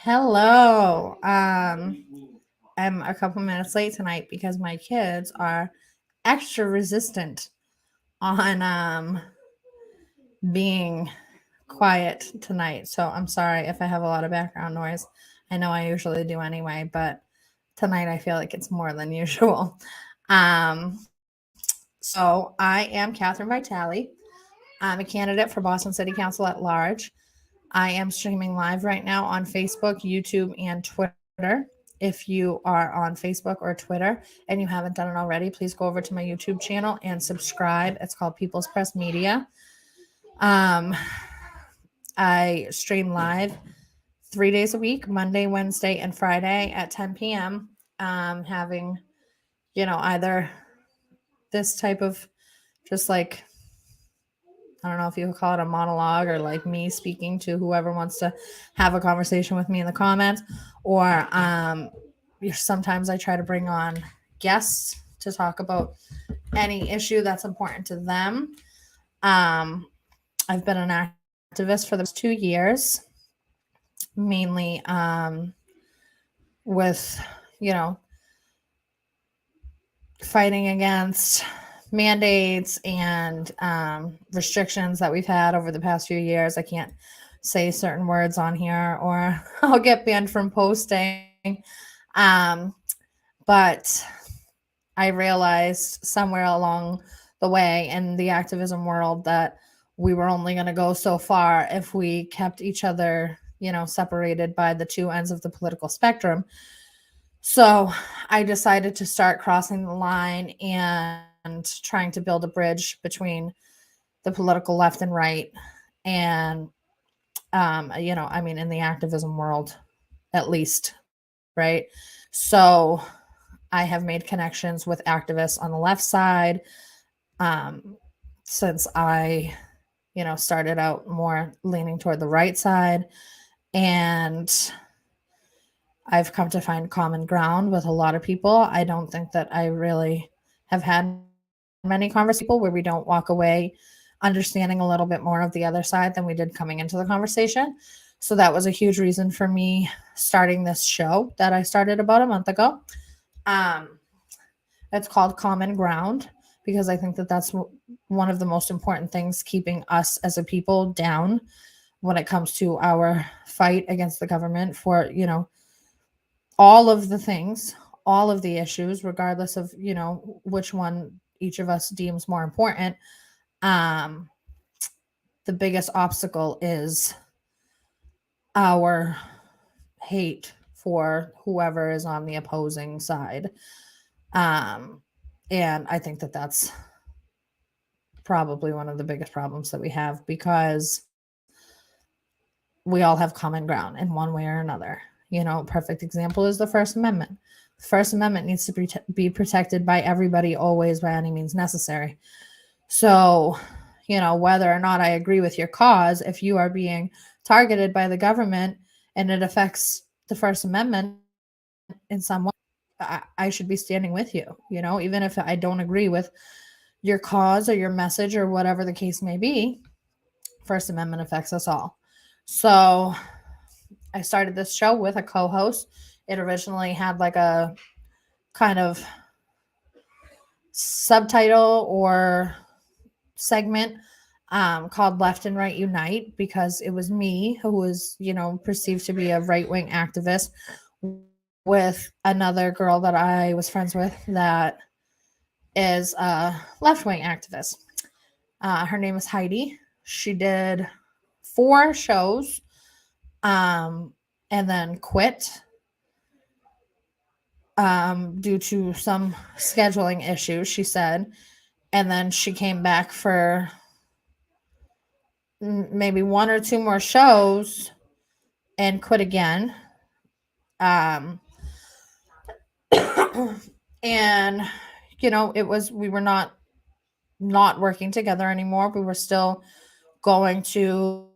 Hello. I'm a couple minutes late tonight because my kids are extra resistant on being quiet tonight. So I'm sorry if I have a lot of background noise. I know I usually do anyway, but tonight I feel like it's more than usual. So I am Catherine Vitale. I'm a candidate for Boston City Council at large. I am streaming live right now on Facebook, YouTube, and Twitter. If you are on Facebook or Twitter and you haven't done it already, please go over to my YouTube channel and subscribe. It's called People's Press Media. Um, I stream live 3 days a week, Monday, Wednesday, and Friday at 10 p.m. Having, either this type of just like I don't know if you would call it a monologue or like me speaking to whoever wants to have a conversation with me in the comments. Or sometimes I try to bring on guests to talk about any issue that's important to them. I've been an activist for the past 2 years, mainly with, fighting against mandates and restrictions that we've had over the past few years. I can't say certain words on here or I'll get banned from posting. But I realized somewhere along the way in the activism world that we were only going to go so far if we kept each other, separated by the two ends of the political spectrum. So I decided to start crossing the line and trying to build a bridge between the political left and right. And, in the activism world, at least, right? So I have made connections with activists on the left side since I, started out more leaning toward the right side. And I've come to find common ground with a lot of people. I don't think that I really have had many conversations where we don't walk away understanding a little bit more of the other side than we did coming into the conversation. So that was a huge reason for me starting this show that I started about a month ago. It's called Common Ground because I think that that's one of the most important things keeping us as a people down when it comes to our fight against the government for, all of the things, all of the issues, regardless of, which one each of us deems more important. The biggest obstacle is our hate for whoever is on the opposing side. And I think that that's probably one of the biggest problems that we have because we all have common ground in one way or another. Perfect example is the First Amendment. The First Amendment needs to be protected by everybody always by any means necessary. So, whether or not I agree with your cause, if you are being targeted by the government and it affects the First Amendment in some way, I should be standing with you, even if I don't agree with your cause or your message or whatever the case may be. First Amendment affects us all. So I started this show with a co-host. It originally had like a kind of subtitle or segment called Left and Right Unite because it was me who was, perceived to be a right-wing activist with another girl that I was friends with that is a left-wing activist. Her name is Heidi. She did 4 shows and then quit due to some scheduling issues, she said. And then she came back for maybe 1 or 2 more shows and quit again. And we were not working together anymore. We were still going to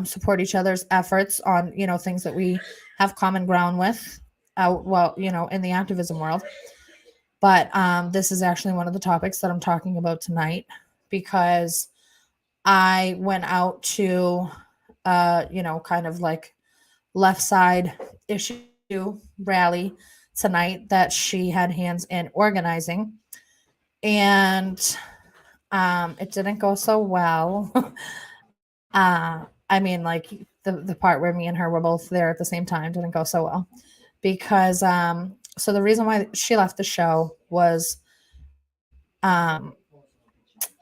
support each other's efforts on things that we have common ground with in the activism world. But this is actually one of the topics that I'm talking about tonight because I went out to kind of like left side issue rally tonight that she had hands in organizing. And it didn't go so well. I mean, like the part where me and her were both there at the same time didn't go so well because so the reason why she left the show was um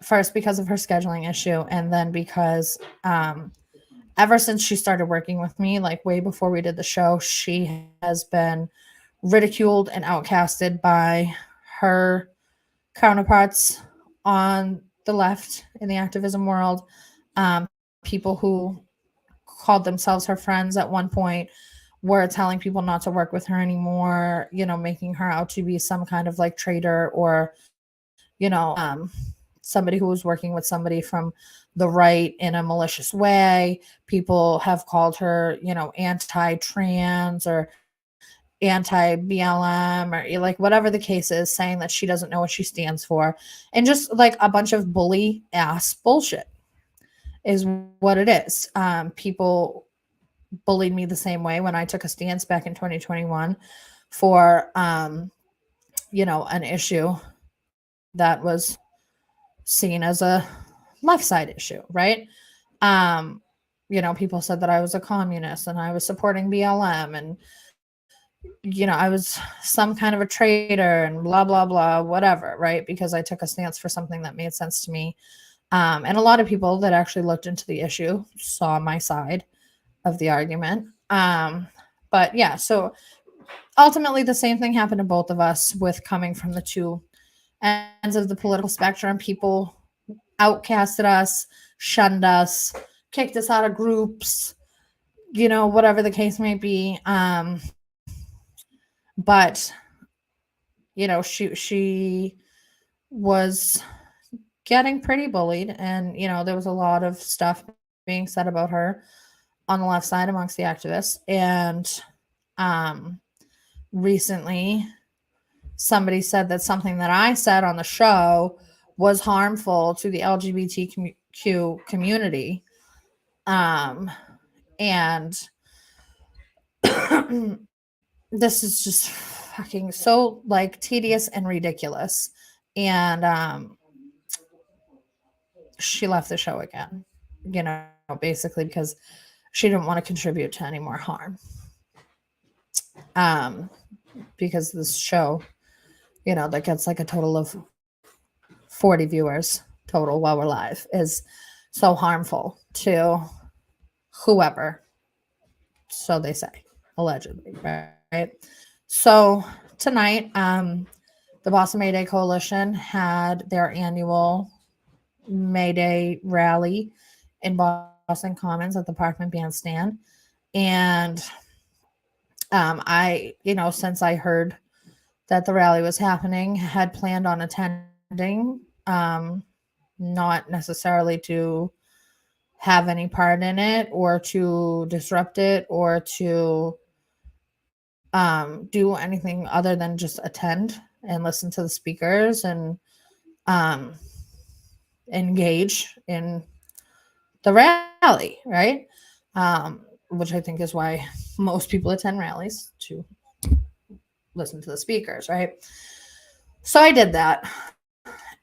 first because of her scheduling issue, and then because ever since she started working with me, like way before we did the show, she has been ridiculed and outcasted by her counterparts on the left in the activism world. People who called themselves her friends at one point were telling people not to work with her anymore, you know, making her out to be some kind of like traitor or, you know, somebody who was working with somebody from the right in a malicious way. People have called her, you know, anti-trans or anti-BLM or like whatever the case is, saying that she doesn't know what she stands for. And just like a bunch of bully ass bullshit is what it is. People bullied me the same way when I took a stance back in 2021 for, you know, an issue that was seen as a left side issue, right? You know, people said that I was a communist and I was supporting BLM and, you know, I was some kind of a traitor and blah, blah, blah, whatever, right? Because I took a stance for something that made sense to me. And a lot of people that actually looked into the issue saw my side of the argument. But yeah, so ultimately the same thing happened to both of us with coming from the two ends of the political spectrum. People outcasted us, shunned us, kicked us out of groups, you know, whatever the case may be. But you know, she was getting pretty bullied, and you know, there was a lot of stuff being said about her on the left side amongst the activists. And recently somebody said that something that I said on the show was harmful to the LGBTQ community. And this is just fucking so like tedious and ridiculous. And she left the show again, you know, basically because she didn't want to contribute to any more harm. Because this show, you know, that gets like a total of 40 viewers total while we're live is so harmful to whoever. So they say, allegedly, right? So tonight, the Boston May Day Coalition had their annual May Day rally in Boston Commons at the Parkman Bandstand. And I, you know, since I heard that the rally was happening, had planned on attending, not necessarily to have any part in it or to disrupt it or to do anything other than just attend and listen to the speakers and engage in the rally, right? Which I think is why most people attend rallies, to listen to the speakers, right? So I did that.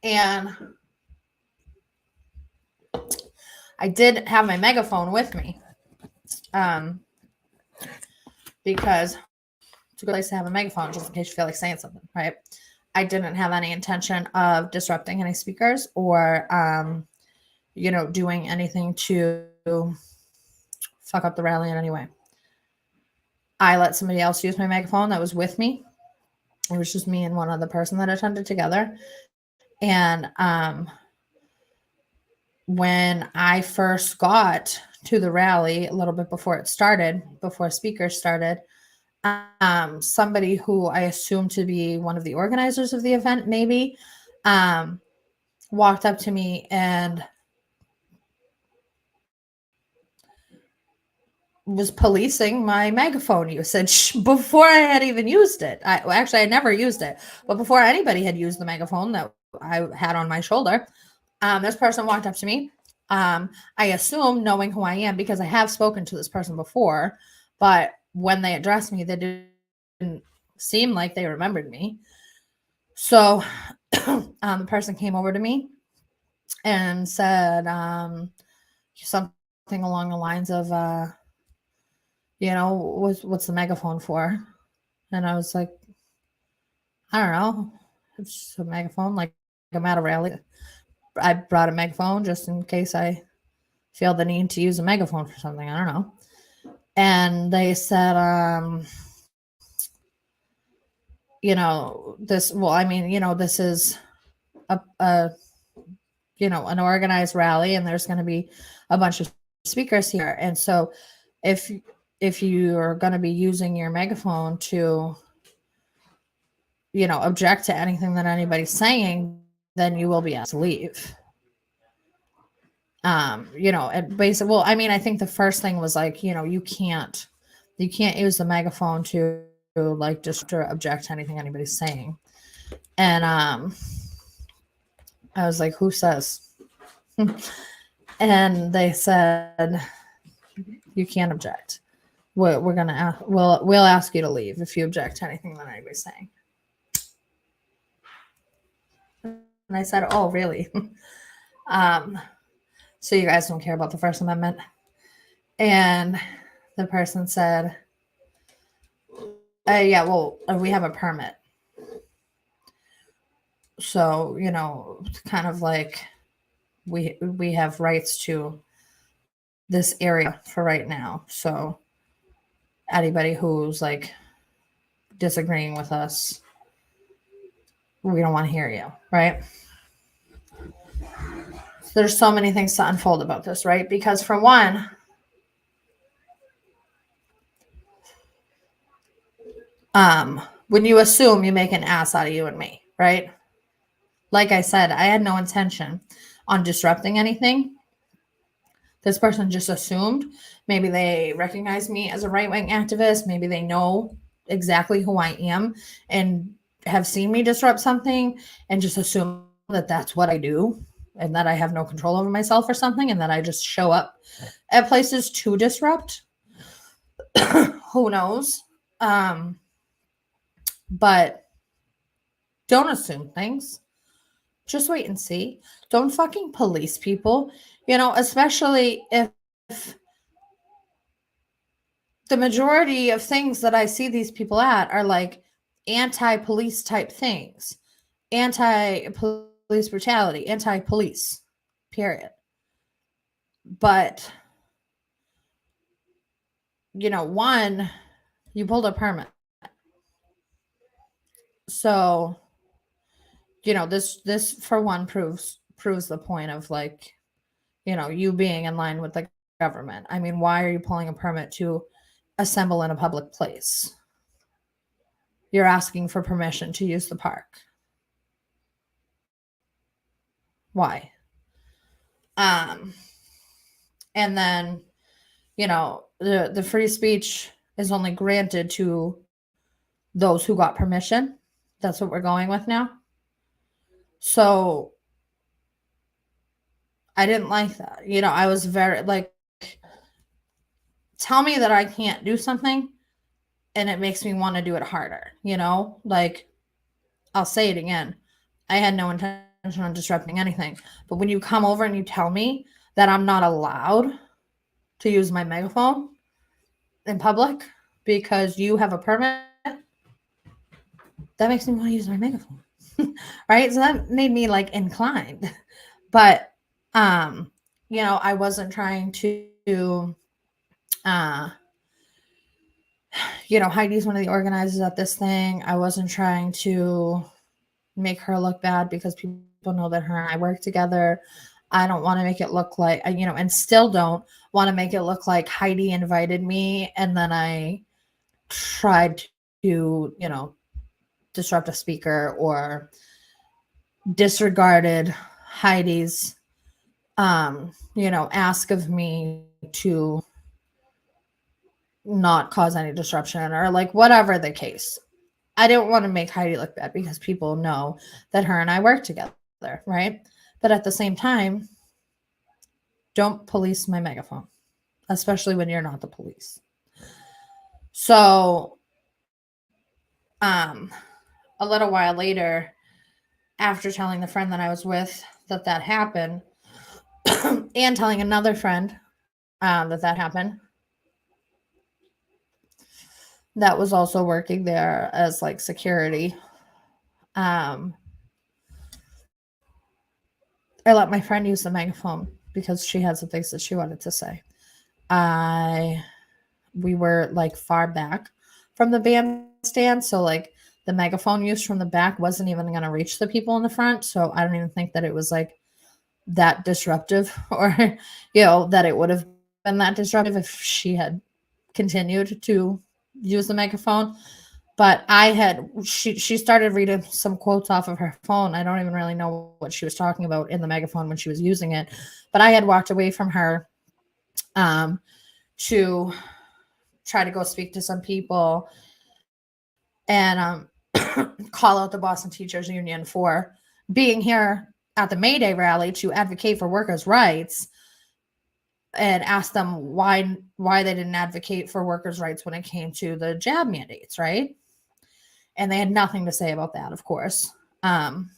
And I did have my megaphone with me, because it's a good place to have a megaphone just in case you feel like saying something, right? I didn't have any intention of disrupting any speakers or, you know, doing anything to fuck up the rally in any way. I let somebody else use my megaphone that was with me. It was just me and one other person that attended together. And when I first got to the rally, a little bit before it started, before speakers started, somebody who I assumed to be one of the organizers of the event, maybe, walked up to me and was policing my megaphone usage before I had even used it. I never used it, but before anybody had used the megaphone that I had on my shoulder, this person walked up to me. I assume, knowing who I am, because I have spoken to this person before, But when they addressed me, they didn't seem like they remembered me. So the person came over to me and said something along the lines of, what's the megaphone for? And I was like, I don't know. It's just a megaphone. Like, I'm at a rally. I brought a megaphone just in case I feel the need to use a megaphone for something. I don't know. And they said, this is a an organized rally, and there's going to be a bunch of speakers here. And so if you are going to be using your megaphone to, object to anything that anybody's saying, then you will be asked to leave. And basically, well, I mean, I think the first thing was like, you can't use the megaphone to like just to object to anything anybody's saying. And I was like, who says? And they said, you can't object. We'll ask you to leave if you object to anything that anybody's saying. And I said, oh, really? So you guys don't care about the First Amendment? And the person said, yeah, well, we have a permit. So, kind of like we have rights to this area for right now. So anybody who's like disagreeing with us, we don't want to hear you, right? There's so many things to unfold about this, right? Because for one, when you assume, you make an ass out of you and me, right? Like I said, I had no intention on disrupting anything. This person just assumed. Maybe they recognize me as a right-wing activist. Maybe they know exactly who I am and have seen me disrupt something and just assume that that's what I do and that I have no control over myself or something and that I just show up at places to disrupt. Who knows? But don't assume things. Just wait and see. Don't fucking police people, especially if the majority of things that I see these people at are like anti-police type things, anti-police brutality, anti-police, period. But, one, you pulled a permit. So, this for one proves the point of like, you being in line with the government. I mean, why are you pulling a permit to assemble in a public place? You're asking for permission to use the park. Why? And then, the free speech is only granted to those who got permission. That's what we're going with now. So I didn't like that. I was very like, tell me that I can't do something and it makes me want to do it harder. Like, I'll say it again. I had no intention on disrupting anything. But when you come over and you tell me that I'm not allowed to use my megaphone in public because you have a permit, that makes me want to use my megaphone. Right? So that made me like inclined. But I wasn't trying to Heidi's one of the organizers at this thing. I wasn't trying to make her look bad because people know that her and I work together. I don't want to make it look like, and still don't want to make it look like Heidi invited me and then I tried to, disrupt a speaker or disregarded Heidi's, ask of me to not cause any disruption or like whatever the case. I didn't want to make Heidi look bad because people know that her and I work together, right? But at the same time, don't police my megaphone, especially when you're not the police. So, a little while later, after telling the friend that I was with that happened, and telling another friend that happened, that was also working there as like security. Um, I let my friend use the megaphone because she had some things that she wanted to say. We were like far back from the bandstand, so like the megaphone use from the back wasn't even going to reach the people in the front. So I don't even think that it was like that disruptive, or that it would have been that disruptive if she had continued to use the megaphone. But she started reading some quotes off of her phone. I don't even really know what she was talking about in the megaphone when she was using it, but I had walked away from her to try to go speak to some people and call out the Boston Teachers Union for being here at the May Day rally to advocate for workers' rights, and ask them why they didn't advocate for workers' rights when it came to the jab mandates, right? And they had nothing to say about that, of course. And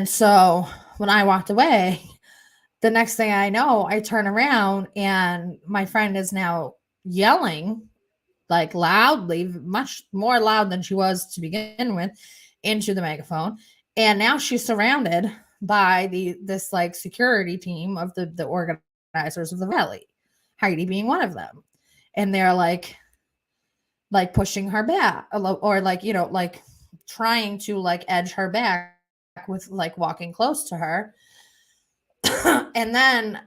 so when I walked away, the next thing I know, I turn around and my friend is now yelling like loudly, much more loud than she was to begin with, into the megaphone. And now she's surrounded by this like security team of the organizers of the rally, Heidi being one of them. And they're like pushing her back, or like, like trying to like edge her back with like walking close to her. And then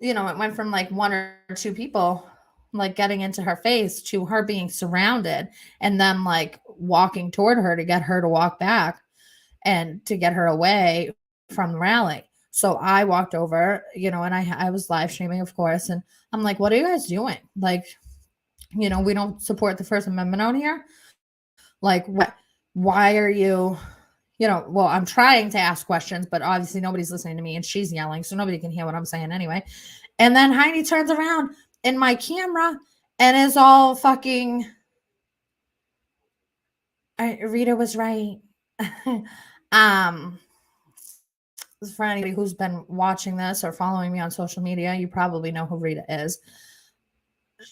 it went from like one or two people like getting into her face to her being surrounded and then like walking toward her to get her to walk back and to get her away from the rally. So I walked over, and I was live streaming, of course, and I'm like, what are you guys doing? Like, we don't support the First Amendment out here. Like, what? Why are you? Well, I'm trying to ask questions, but obviously nobody's listening to me and she's yelling, so nobody can hear what I'm saying anyway. And then Heidi turns around in my camera and is all fucking, Rita was right. For anybody who's been watching this or following me on social media, you probably know who Rita is.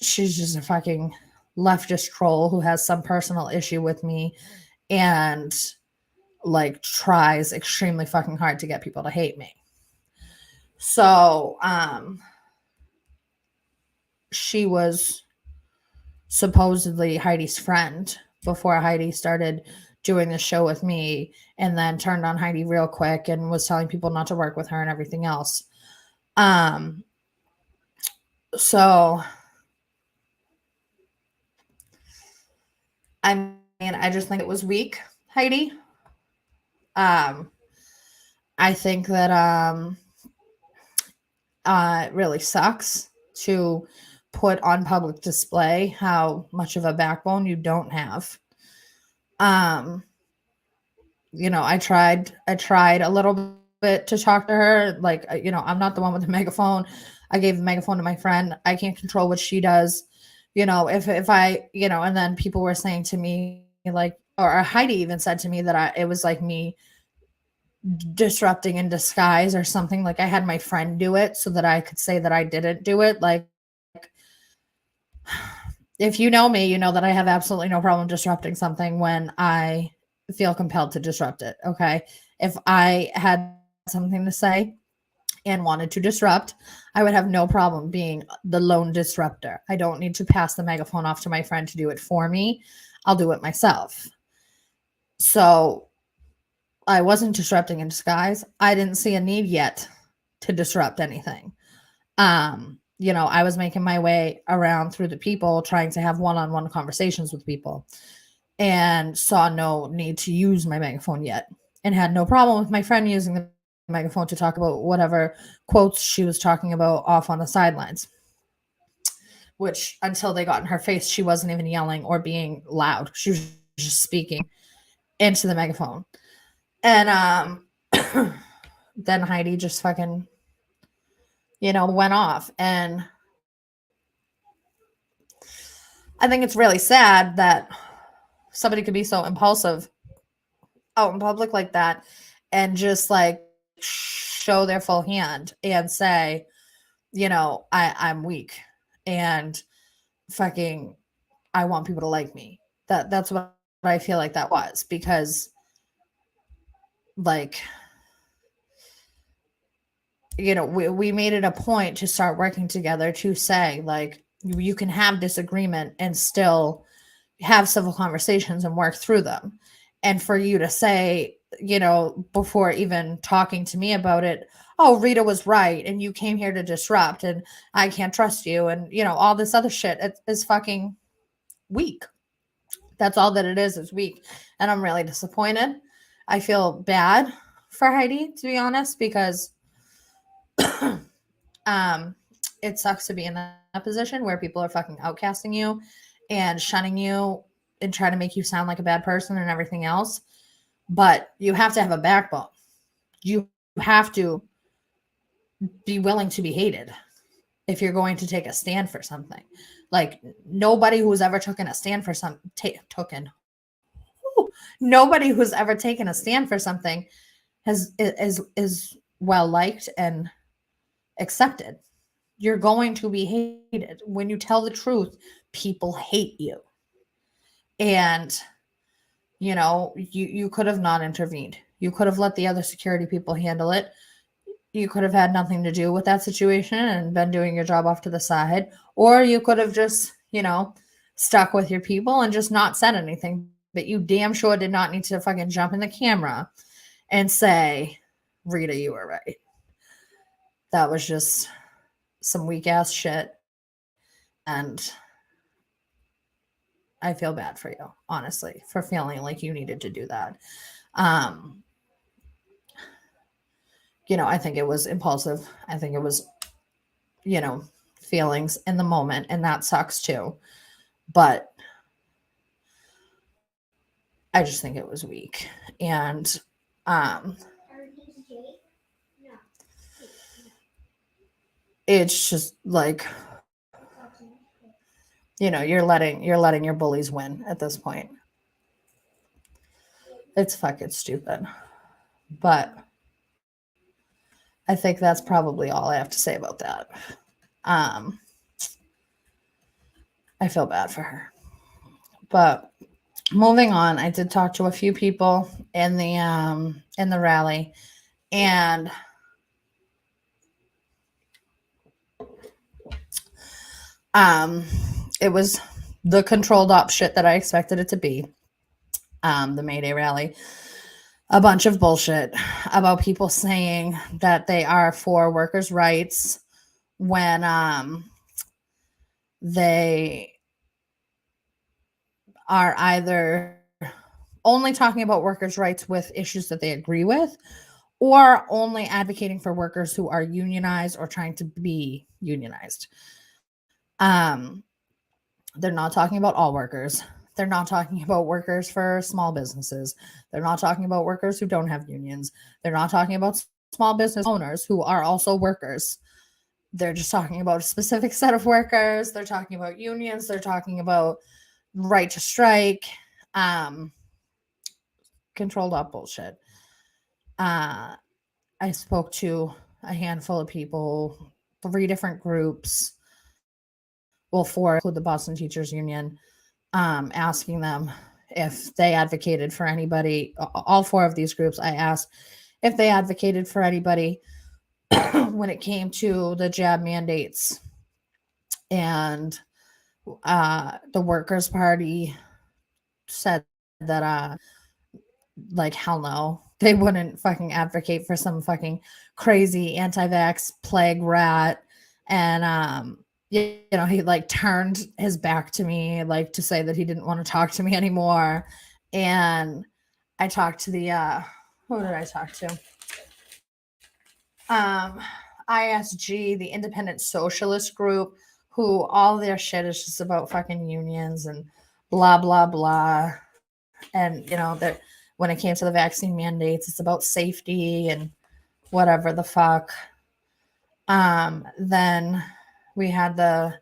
She's just a fucking leftist troll who has some personal issue with me and like tries extremely fucking hard to get people to hate me. So, she was supposedly Heidi's friend before Heidi started doing the show with me, and then turned on Heidi real quick and was telling people not to work with her and everything else. So I mean, I just think it was weak, Heidi. I think that it really sucks to put on public display how much of a backbone you don't have. I tried a little bit to talk to her. Like, I'm not the one with the megaphone. I gave the megaphone to my friend. I can't control what she does. If I, and then people were saying to me, like, or Heidi even said to me that it was like me disrupting in disguise or something. Like I had my friend do it so that I could say that I didn't do it. Like, if you know me, you know that I have absolutely no problem disrupting something when I feel compelled to disrupt it. Okay. If I had something to say and wanted to disrupt, I would have no problem being the lone disruptor. I don't need to pass the megaphone off to my friend to do it for me. I'll do it myself. So I wasn't disrupting in disguise. I didn't see a need yet to disrupt anything. I was making my way around through the people, trying to have one-on-one conversations with people, and saw no need to use my megaphone yet, and had no problem with my friend using the megaphone to talk about whatever quotes she was talking about off on the sidelines, which until they got in her face, she wasn't even yelling or being loud. She was just speaking into the megaphone. And then Heidi just fucking went off. And I think it's really sad that somebody could be so impulsive out in public like that and just like show their full hand and say, I'm weak and fucking I want people to like me. That's what I feel like that was, because like, we made it a point to start working together to say, like, you can have disagreement and still have civil conversations and work through them. And for you to say, before even talking to me about it, oh, Rita was right and you came here to disrupt and I can't trust you, and all this other shit, is fucking weak. That's all that it is weak. And I'm really disappointed. I feel bad for Heidi, to be honest, because it sucks to be in that position where people are fucking outcasting you and shunning you and trying to make you sound like a bad person and everything else. But you have to have a backbone. You have to be willing to be hated if you're going to take a stand for something. Like, nobody who's ever taken a stand for nobody who's ever taken a stand for something is well liked and accepted. You're going to be hated. When you tell the truth, people hate you. And you could have not intervened. You could have let the other security people handle it. You could have had nothing to do with that situation and been doing your job off to the side. Or you could have just, stuck with your people and just not said anything. But you damn sure did not need to fucking jump in the camera and say, Rita, you were right. That was just some weak ass shit. And I feel bad for you, honestly, for feeling like you needed to do that. I think it was impulsive. I think it was, feelings in the moment, and that sucks too. But I just think it was weak. And it's just like, you're letting your bullies win at this point. It's fucking stupid. But I think that's probably all I have to say about that. I feel bad for her. But moving on, I did talk to a few people in the rally, and it was the controlled op shit that I expected it to be. The May Day rally. A bunch of bullshit about people saying that they are for workers' rights when they are either only talking about workers' rights with issues that they agree with, or only advocating for workers who are unionized or trying to be unionized. They're not talking about all workers. They're not talking about workers for small businesses. They're not talking about workers who don't have unions. They're not talking about small business owners who are also workers. They're just talking about a specific set of workers. They're talking about unions. They're talking about right to strike. Controlled up bullshit. I spoke to a handful of people, 3 different groups. Well, 4 include the Boston Teachers Union, asking them if they advocated for anybody. All 4 of these groups, I asked if they advocated for anybody when it came to the jab mandates. And the Workers' Party said that, like, hell no, they wouldn't fucking advocate for some fucking crazy anti-vax plague rat. And he like turned his back to me, like to say that he didn't want to talk to me anymore. And I talked to the who did I talk to? ISG, the Independent Socialist Group, who all their shit is just about fucking unions and blah blah blah. And that when it came to the vaccine mandates, it's about safety and whatever the fuck. Then we had the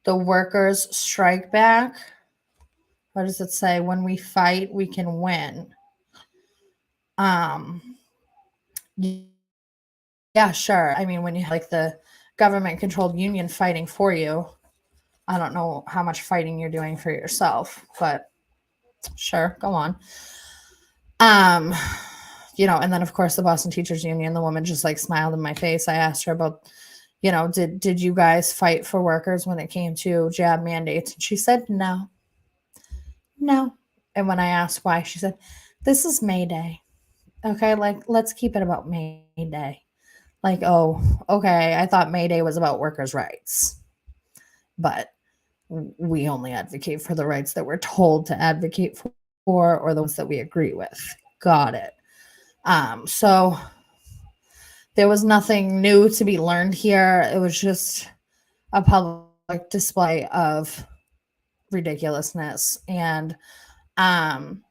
workers strike back. What does it say? When we fight, we can win. Yeah, sure. I mean, when you have like the government controlled union fighting for you, I don't know how much fighting you're doing for yourself, but sure, go on. And then of course the Boston Teachers Union, the woman just like smiled in my face. I asked her about, did you guys fight for workers when it came to jab mandates? And she said no. And when I asked why, she said, this is May Day. Okay, like let's keep it about May Day. Like, oh, okay, I thought May Day was about workers' rights. But we only advocate for the rights that we're told to advocate for or the ones that we agree with. Got it. So there was nothing new to be learned here. It was just a public display of ridiculousness. And then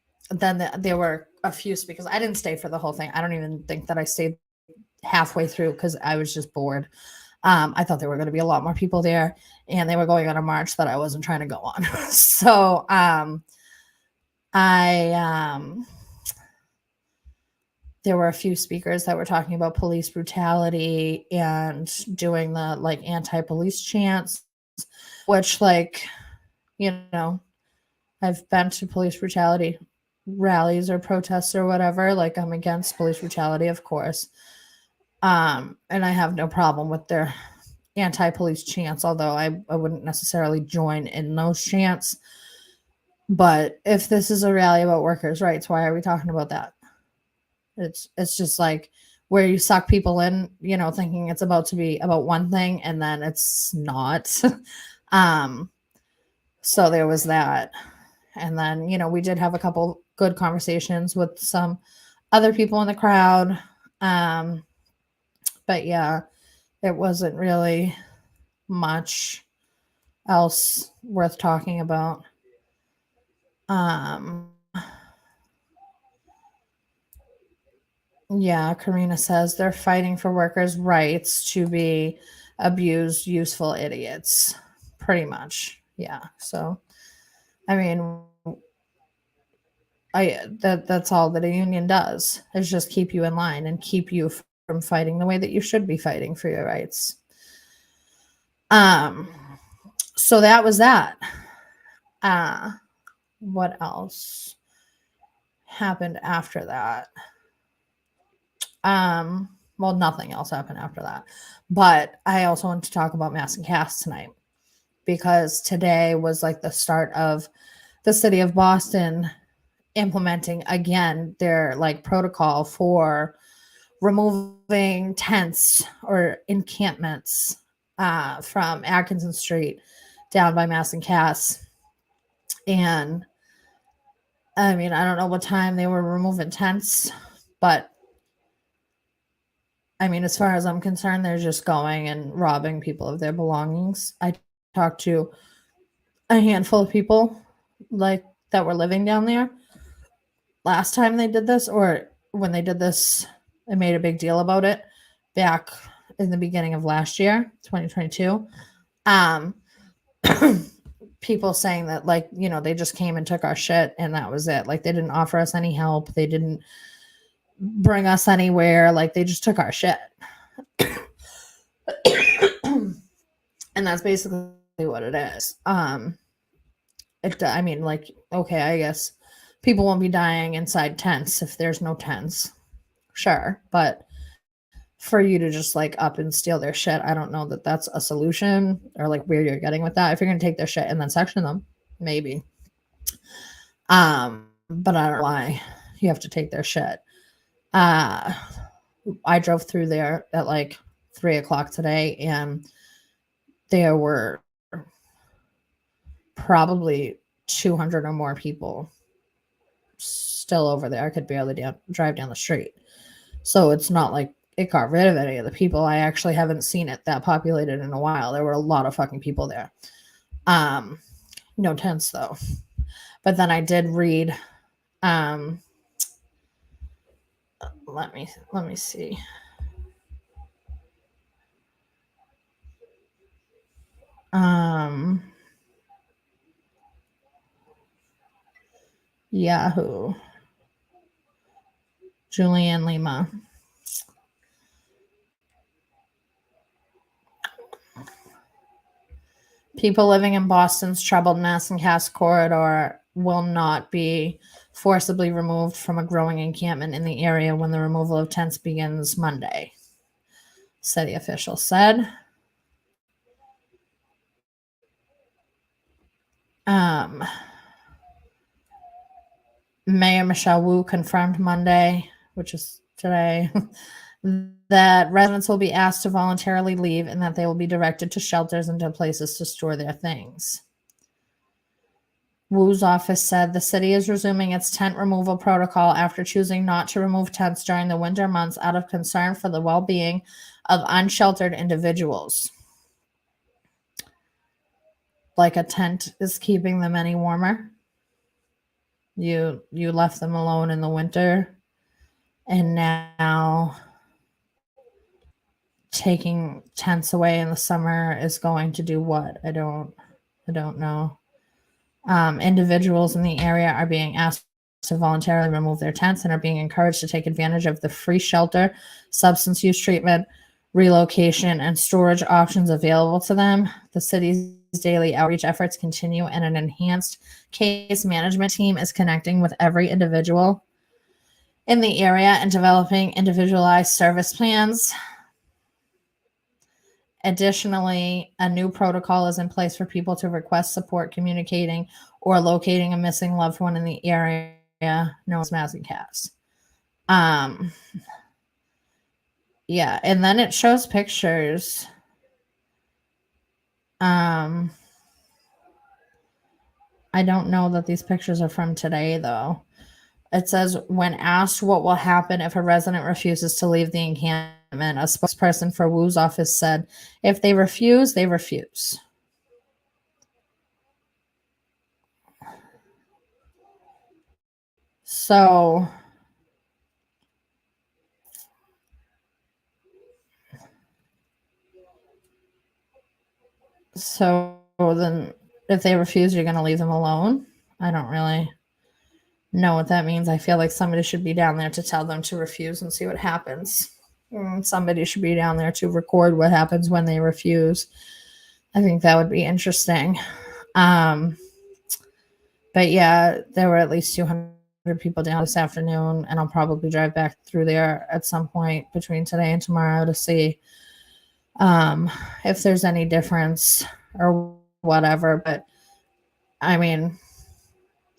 there were a few speakers. I didn't stay for the whole thing. I don't even think that I stayed halfway through because I was just bored. I thought there were going to be a lot more people there, and they were going on a march that I wasn't trying to go on. So there were a few speakers that were talking about police brutality and doing the like anti-police chants, which I've been to police brutality rallies or protests or whatever. Like I'm against police brutality, of course. And I have no problem with their anti-police chants, although I wouldn't necessarily join in those chants. But if this is a rally about workers' rights, why are we talking about that? It's just like where you suck people in, thinking it's about to be about one thing and then it's not. So there was that. And then, we did have a couple good conversations with some other people in the crowd. But yeah, it wasn't really much else worth talking about. Yeah, Karina says they're fighting for workers' rights to be abused, useful idiots. Pretty much. Yeah. So, I mean, that's all that a union does is just keep you in line and keep you from fighting the way that you should be fighting for your rights. So that was that. What else happened after that? Well, nothing else happened after that. But I also want to talk about Mass and Cass tonight because today was like the start of the city of Boston implementing again their like protocol for removing tents or encampments from Atkinson Street down by Mass and Cass. And I mean, I don't know what time they were removing tents, but I mean, as far as I'm concerned, they're just going and robbing people of their belongings. I talked to a handful of people like that were living down there last time they did this, or when they did this, they made a big deal about it back in the beginning of last year, 2022. People saying that they just came and took our shit and that was it. Like they didn't offer us any help. They didn't bring us anywhere. Like they just took our shit. And that's basically what it is. I mean, like, okay, I guess people won't be dying inside tents if there's no tents. Sure. But for you to just like up and steal their shit, I don't know that that's a solution or like where you're getting with that. If you're going to take their shit and then section them, maybe. But I don't know why you have to take their shit. I drove through there at like 3:00 today and there were probably 200 or more people still over there. I could barely drive down the street. So it's not like it got rid of any of the people. I actually haven't seen it that populated in a while. There were a lot of fucking people there. No tents though. But then I did read let me see. Yahoo. Julianne Lima. People living in Boston's troubled Mass and Cass corridor will not be forcibly removed from a growing encampment in the area when the removal of tents begins Monday, city officials said. Mayor Michelle Wu confirmed Monday, which is today, that residents will be asked to voluntarily leave and that they will be directed to shelters and to places to store their things. Wu's office said the city is resuming its tent removal protocol after choosing not to remove tents during the winter months out of concern for the well-being of unsheltered individuals. Like a tent is keeping them any warmer. You left them alone in the winter, and now taking tents away in the summer is going to do what? I don't know. Individuals in the area are being asked to voluntarily remove their tents and are being encouraged to take advantage of the free shelter, substance use treatment, relocation, and storage options available to them. The city's daily outreach efforts continue, and an enhanced case management team is connecting with every individual in the area and developing individualized service plans. Additionally, a new protocol is in place for people to request support communicating or locating a missing loved one in the area known as Mass and Cass. Yeah, and then it shows pictures. I don't know that these pictures are from today, though. It says, when asked what will happen if a resident refuses to leave the encampment, a spokesperson for Wu's office said, if they refuse, they refuse. So then if they refuse, you're going to leave them alone? I don't really know what that means. I feel like somebody should be down there to tell them to refuse and see what happens. Somebody should be down there to record what happens when they refuse. I think that would be interesting. But yeah, there were at least 200 people down this afternoon, and I'll probably drive back through there at some point between today and tomorrow to see if there's any difference or whatever. But I mean,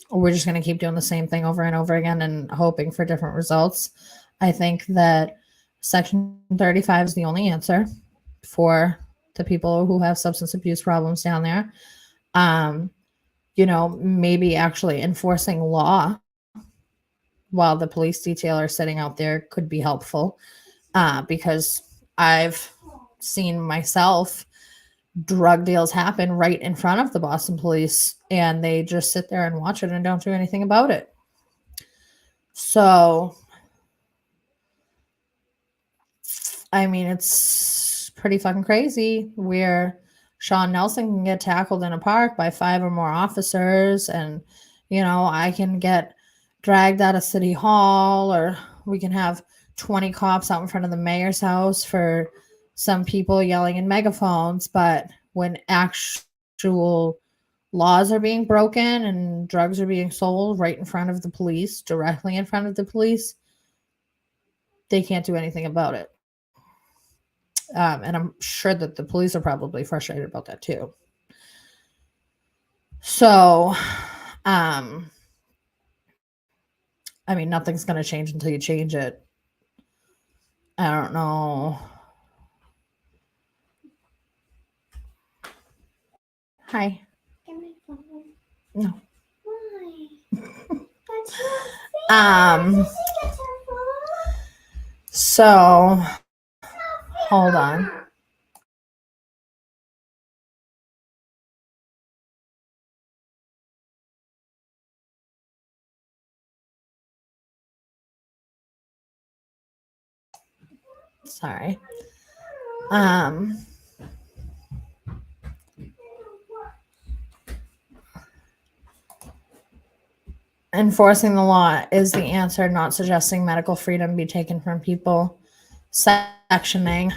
we're just going to keep doing the same thing over and over again and hoping for different results. I think that Section 35 is the only answer for the people who have substance abuse problems down there. Maybe actually enforcing law while the police detail are sitting out there could be helpful, because I've seen myself drug deals happen right in front of the Boston police, and they just sit there and watch it and don't do anything about it. So, I mean, it's pretty fucking crazy where Sean Nelson can get tackled in a park by 5 or more officers, and, I can get dragged out of City Hall, or we can have 20 cops out in front of the mayor's house for some people yelling in megaphones. But when actual laws are being broken and drugs are being sold right in front of the police, directly in front of the police, they can't do anything about it. And I'm sure that the police are probably frustrated about that too. So, I mean, nothing's going to change until you change it. I don't know. Hi. No. Why? So, hold on. Sorry. enforcing the law is the answer, not suggesting medical freedom be taken from people. Sectioning,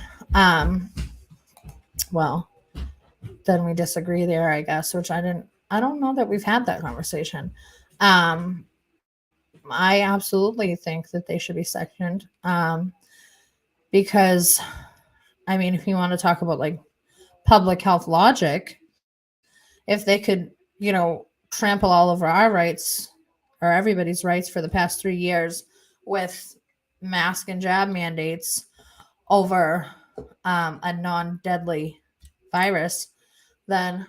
well, then we disagree there, I guess, which I don't know that we've had that conversation. I absolutely think that they should be sectioned, because, I mean, if you want to talk about like public health logic, if they could, trample all over our rights or everybody's rights for the past 3 years with mask and jab mandates over a non-deadly virus, then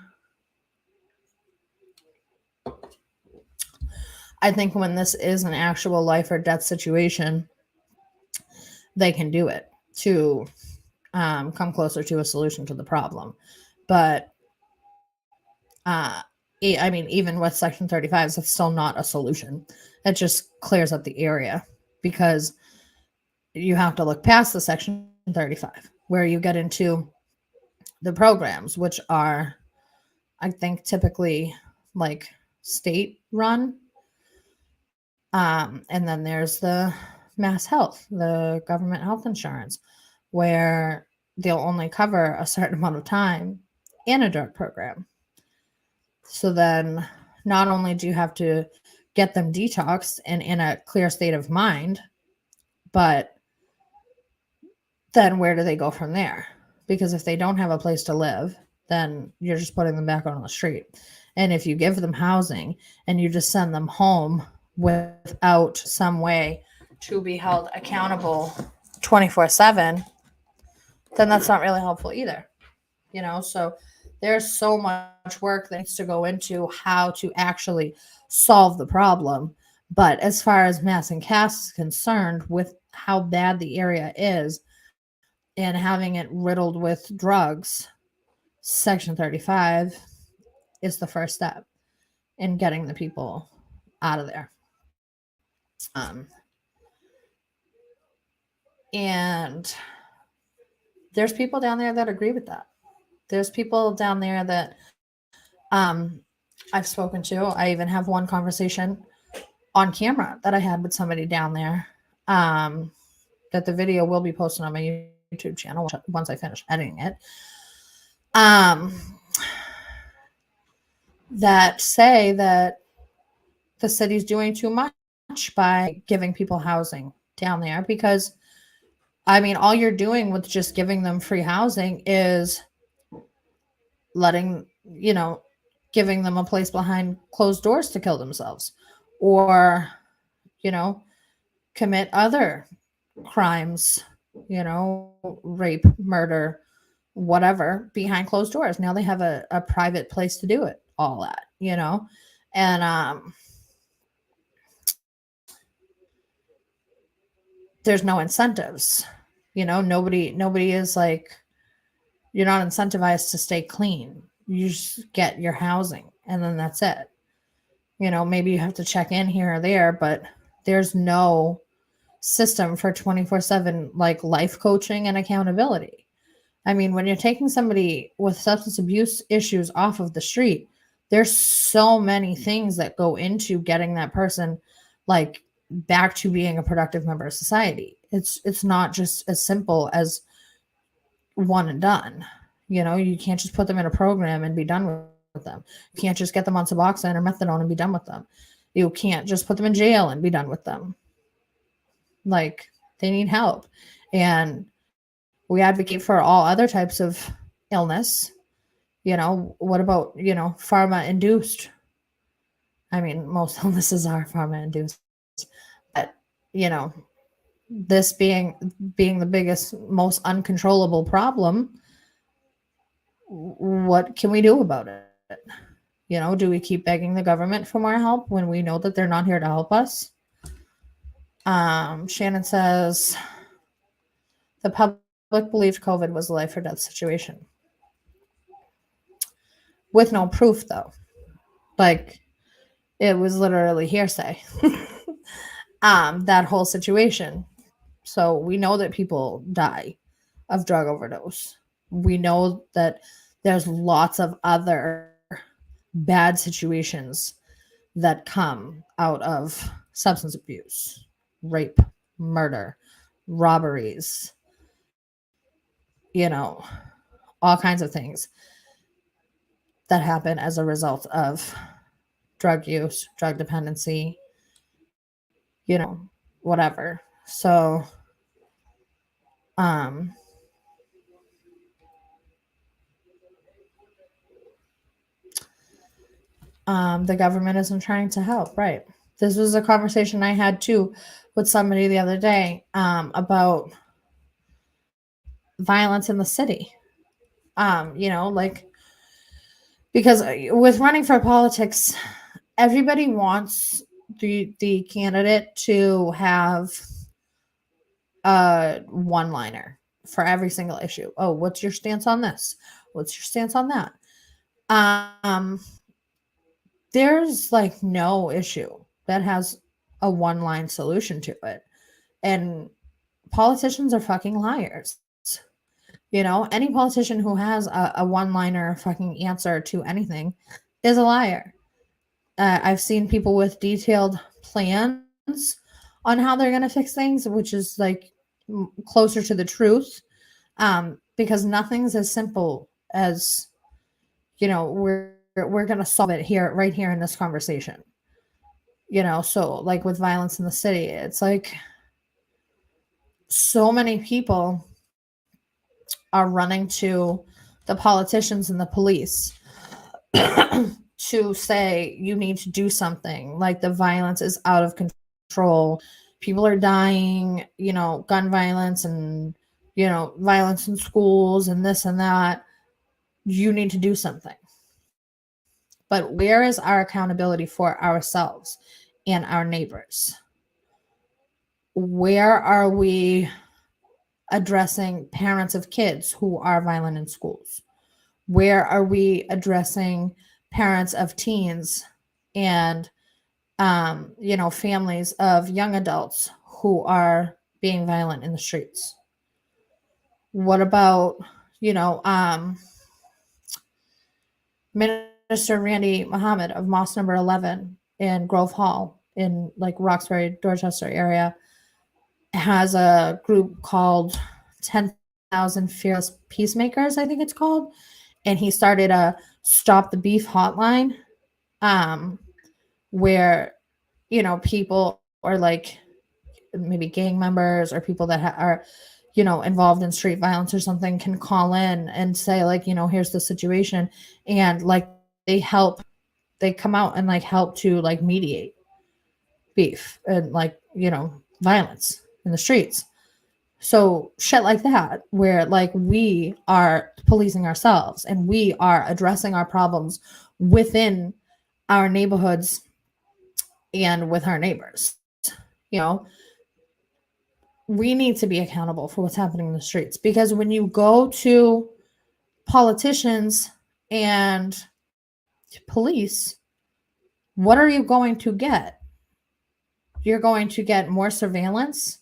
I think when this is an actual life or death situation, they can do it to come closer to a solution to the problem. But I mean, even with Section 35, it's still not a solution. It just clears up the area, because you have to look past the Section 35, where you get into the programs, which are, I think, typically like state run. And then there's the mass health, the government health insurance, where they'll only cover a certain amount of time in a drug program. So then not only do you have to get them detoxed and in a clear state of mind, but then where do they go from there? Because if they don't have a place to live, then you're just putting them back on the street. And if you give them housing and you just send them home without some way to be held accountable 24/7, then that's not really helpful either. So there's so much work that needs to go into how to actually solve the problem. But as far as Mass and Cass is concerned, with how bad the area is and having it riddled with drugs, Section 35 is the first step in getting the people out of there. And there's people down there that agree with that. There's people down there that I've spoken to. I even have one conversation on camera that I had with somebody down there, that the video will be posted on my YouTube channel once I finish editing it, that say that the city's doing too much by giving people housing down there, because I mean, all you're doing with just giving them free housing is giving them a place behind closed doors to kill themselves, or, commit other crimes, rape, murder, whatever, behind closed doors. Now they have a private place to do it all at, and there's no incentives, nobody is like, you're not incentivized to stay clean. You just get your housing and then that's it. Maybe you have to check in here or there, but there's no system for 24/7 like life coaching and accountability. I mean, when you're taking somebody with substance abuse issues off of the street, there's so many things that go into getting that person like back to being a productive member of society. It's not just as simple as one and done. You can't just put them in a program and be done with them. You can't just get them on Suboxone or methadone and be done with them. You can't just put them in jail and be done with them. Like, they need help. And we advocate for all other types of illness. What about, pharma induced? I mean, most illnesses are pharma induced. But, this being the biggest, most uncontrollable problem, what can we do about it? Do we keep begging the government for more help when we know that they're not here to help us? Shannon says the public believed COVID was a life or death situation. With no proof, though. Like, it was literally hearsay. That whole situation. So we know that people die of drug overdose. We know that there's lots of other bad situations that come out of substance abuse, rape, murder, robberies, you know, all kinds of things that happen as a result of drug use, drug dependency, whatever. So, um, the government isn't trying to help, right? This was a conversation I had too with somebody the other day about violence in the city. Like, because with running for politics, everybody wants the candidate to have a one-liner for every single issue. Oh, what's your stance on this? What's your stance on that? There's like no issue that has a one-line solution to it. And politicians are fucking liars. Any politician who has a one-liner fucking answer to anything is a liar. I've seen people with detailed plans on how they're going to fix things, which is like closer to the truth, because nothing's as simple as, we're going to solve it right here in this conversation. So like with violence in the city, it's like so many people are running to the politicians and the police to say you need to do something. Like the violence is out of control. People are dying, gun violence and, violence in schools and this and that. You need to do something. But where is our accountability for ourselves and our neighbors? Where are we addressing parents of kids who are violent in schools? Where are we addressing parents of teens and, families of young adults who are being violent in the streets? What about, Minister Randy Muhammad of Mosque Number 11 in Grove Hall in like Roxbury, Dorchester area has a group called 10,000 Fearless Peacemakers, I think it's called. And he started a Stop the Beef hotline, where, people or like maybe gang members or people that are, involved in street violence or something can call in and say like, here's the situation. And like they come out and like help to like mediate beef and like, violence in the streets. So shit like that, where like we are policing ourselves and we are addressing our problems within our neighborhoods and with our neighbors. We need to be accountable for what's happening in the streets, because when you go to politicians and police, what are you going to get? You're going to get more surveillance.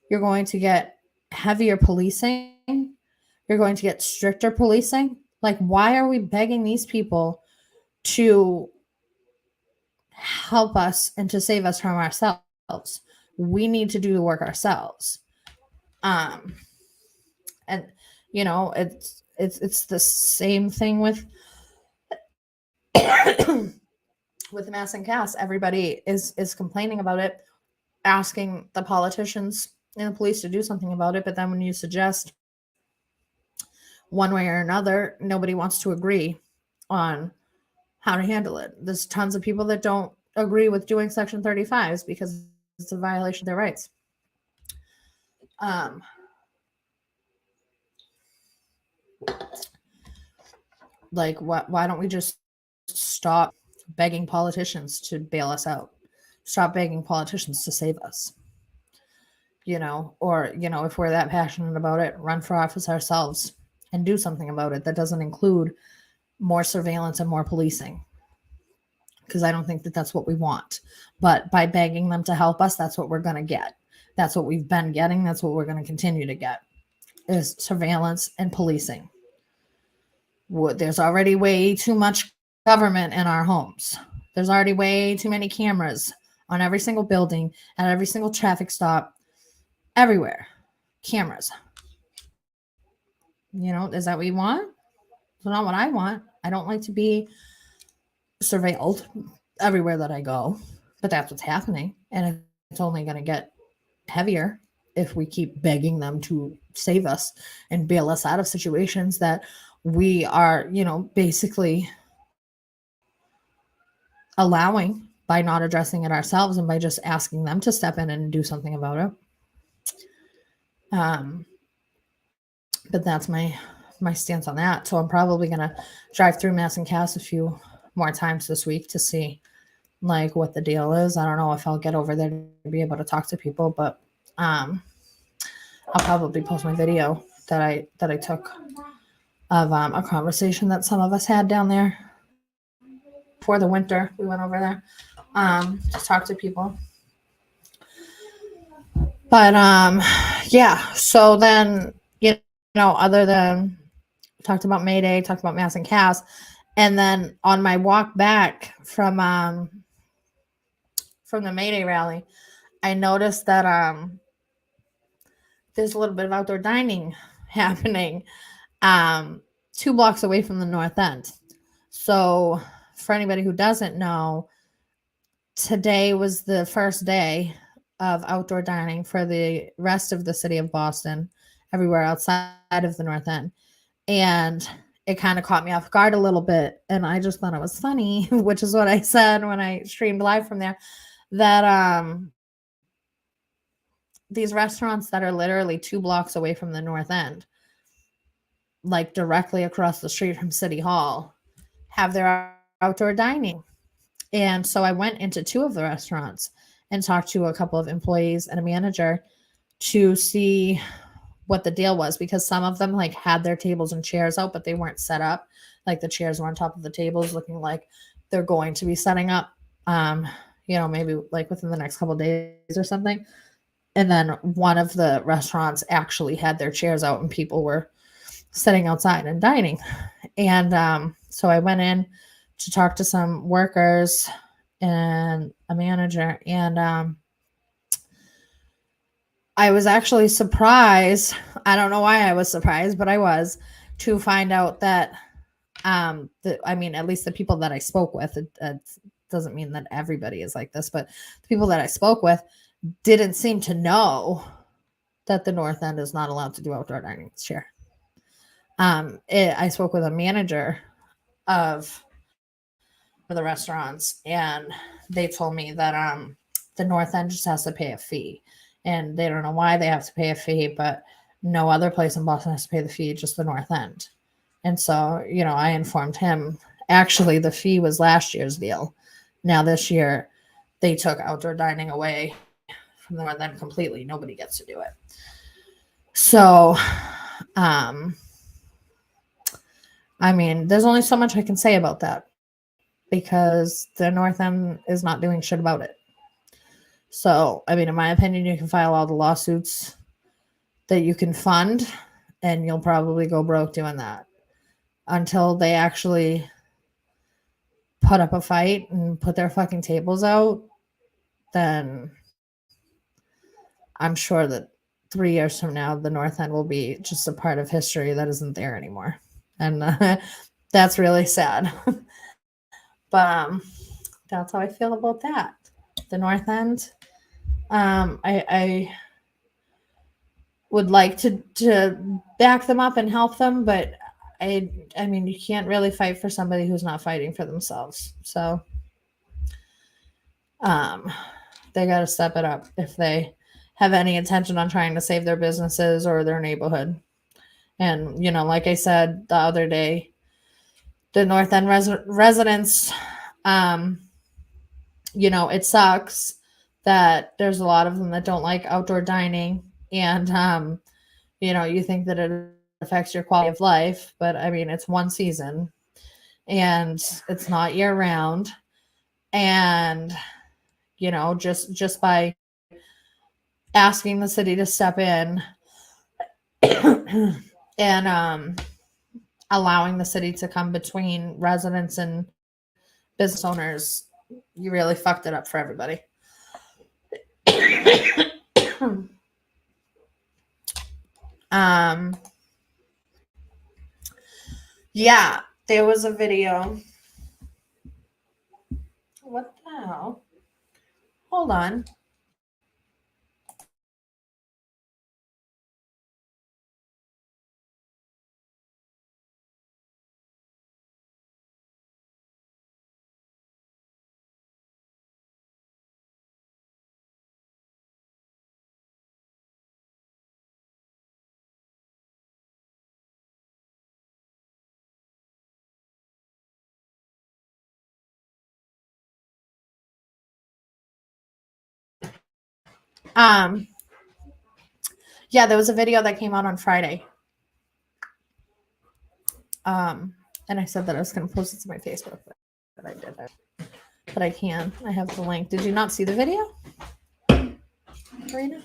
You're going to get heavier policing. You're going to get stricter policing. Like, why are we begging these people to help us and to save us from ourselves? We need to do the work ourselves. And it's the same thing with with Mass and Cass. Everybody is complaining about it, asking the politicians and the police to do something about it. But then when you suggest one way or another, nobody wants to agree on how to handle it. There's tons of people that don't agree with doing Section 35s because it's a violation of their rights. Like, why don't we just stop begging politicians to bail us out? Stop begging politicians to save us. Or, if we're that passionate about it, run for office ourselves and do something about it that doesn't include more surveillance and more policing. Because I don't think that that's what we want. But by begging them to help us, that's what we're going to get. That's what we've been getting. That's what we're going to continue to get, is surveillance and policing. There's already way too much government in our homes. There's already way too many cameras on every single building, at every single traffic stop, everywhere. Cameras. Is that what you want? It's not what I want. I don't like to be surveilled everywhere that I go, but that's what's happening. And it's only going to get heavier if we keep begging them to save us and bail us out of situations that we are, basically allowing by not addressing it ourselves and by just asking them to step in and do something about it. But that's my stance on that. So I'm probably going to drive through Mass and Cass a few more times this week to see like what the deal is. I don't know if I'll get over there to be able to talk to people, but I'll probably post my video that I took of a conversation that some of us had down there for the winter. We went over there to talk to people. But yeah, so then other than talked about May Day, talked about Mass and Cass, and then on my walk back from the May Day rally, I noticed that there's a little bit of outdoor dining happening 2 blocks away from the North End. So for anybody who doesn't know, today was the first day of outdoor dining for the rest of the city of Boston, everywhere outside of the North End. And it kind of caught me off guard a little bit. And I just thought it was funny, which is what I said when I streamed live from there, that these restaurants that are literally 2 blocks away from the North End, like directly across the street from City Hall, have their outdoor dining. And so I went into 2 of the restaurants and talked to a couple of employees and a manager to see what the deal was, because some of them like had their tables and chairs out, but they weren't set up. Like the chairs were on top of the tables, looking like they're going to be setting up, maybe like within the next couple of days or something. And then one of the restaurants actually had their chairs out and people were sitting outside and dining. And so I went in to talk to some workers and a manager, and I was actually surprised. I don't know why I was surprised, but I was, to find out that, at least the people that I spoke with, it doesn't mean that everybody is like this, but the people that I spoke with didn't seem to know that the North End is not allowed to do outdoor dining this year. I spoke with a manager of the restaurants, and they told me that the North End just has to pay a fee. And they don't know why they have to pay a fee, but no other place in Boston has to pay the fee, just the North End. And so, I informed him, actually, the fee was last year's deal. Now this year, they took outdoor dining away from the North End completely. Nobody gets to do it. So, there's only so much I can say about that, because the North End is not doing shit about it. So, in my opinion, you can file all the lawsuits that you can fund, and you'll probably go broke doing that until they actually put up a fight and put their fucking tables out. Then I'm sure that 3 years from now, the North End will be just a part of history that isn't there anymore. And that's really sad. But that's how I feel about that. The North End. I would like to back them up and help them, but you can't really fight for somebody who's not fighting for themselves. So they got to step it up if they have any intention on trying to save their businesses or their neighborhood. And, like I said the other day, the North End residents, it sucks that there's a lot of them that don't like outdoor dining, and you think that it affects your quality of life, but it's one season and it's not year round. And just by asking the city to step in and allowing the city to come between residents and business owners, You really fucked it up for everybody. Yeah, there was a video. What the hell? Hold on. Yeah, there was a video that came out on Friday. And I said that I was going to post it to my Facebook, but I didn't. But I can. I have the link. Did you not see the video, Karina?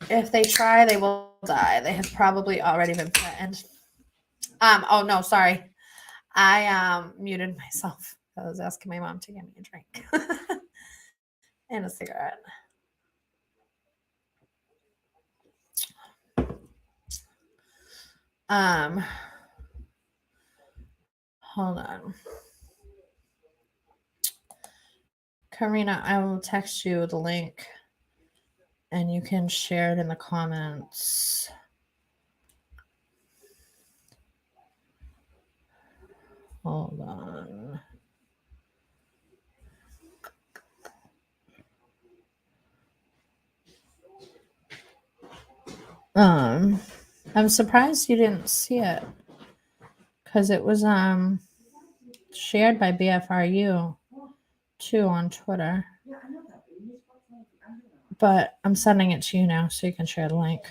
If they try, they will die. They have probably already been threatened. Oh no, sorry. I muted myself. I was asking my mom to get me a drink and a cigarette. Hold on. Karina, I will text you the link and you can share it in the comments. Hold on. I'm surprised you didn't see it because it was shared by BFRU too on Twitter. But I'm sending it to you now so you can share the link.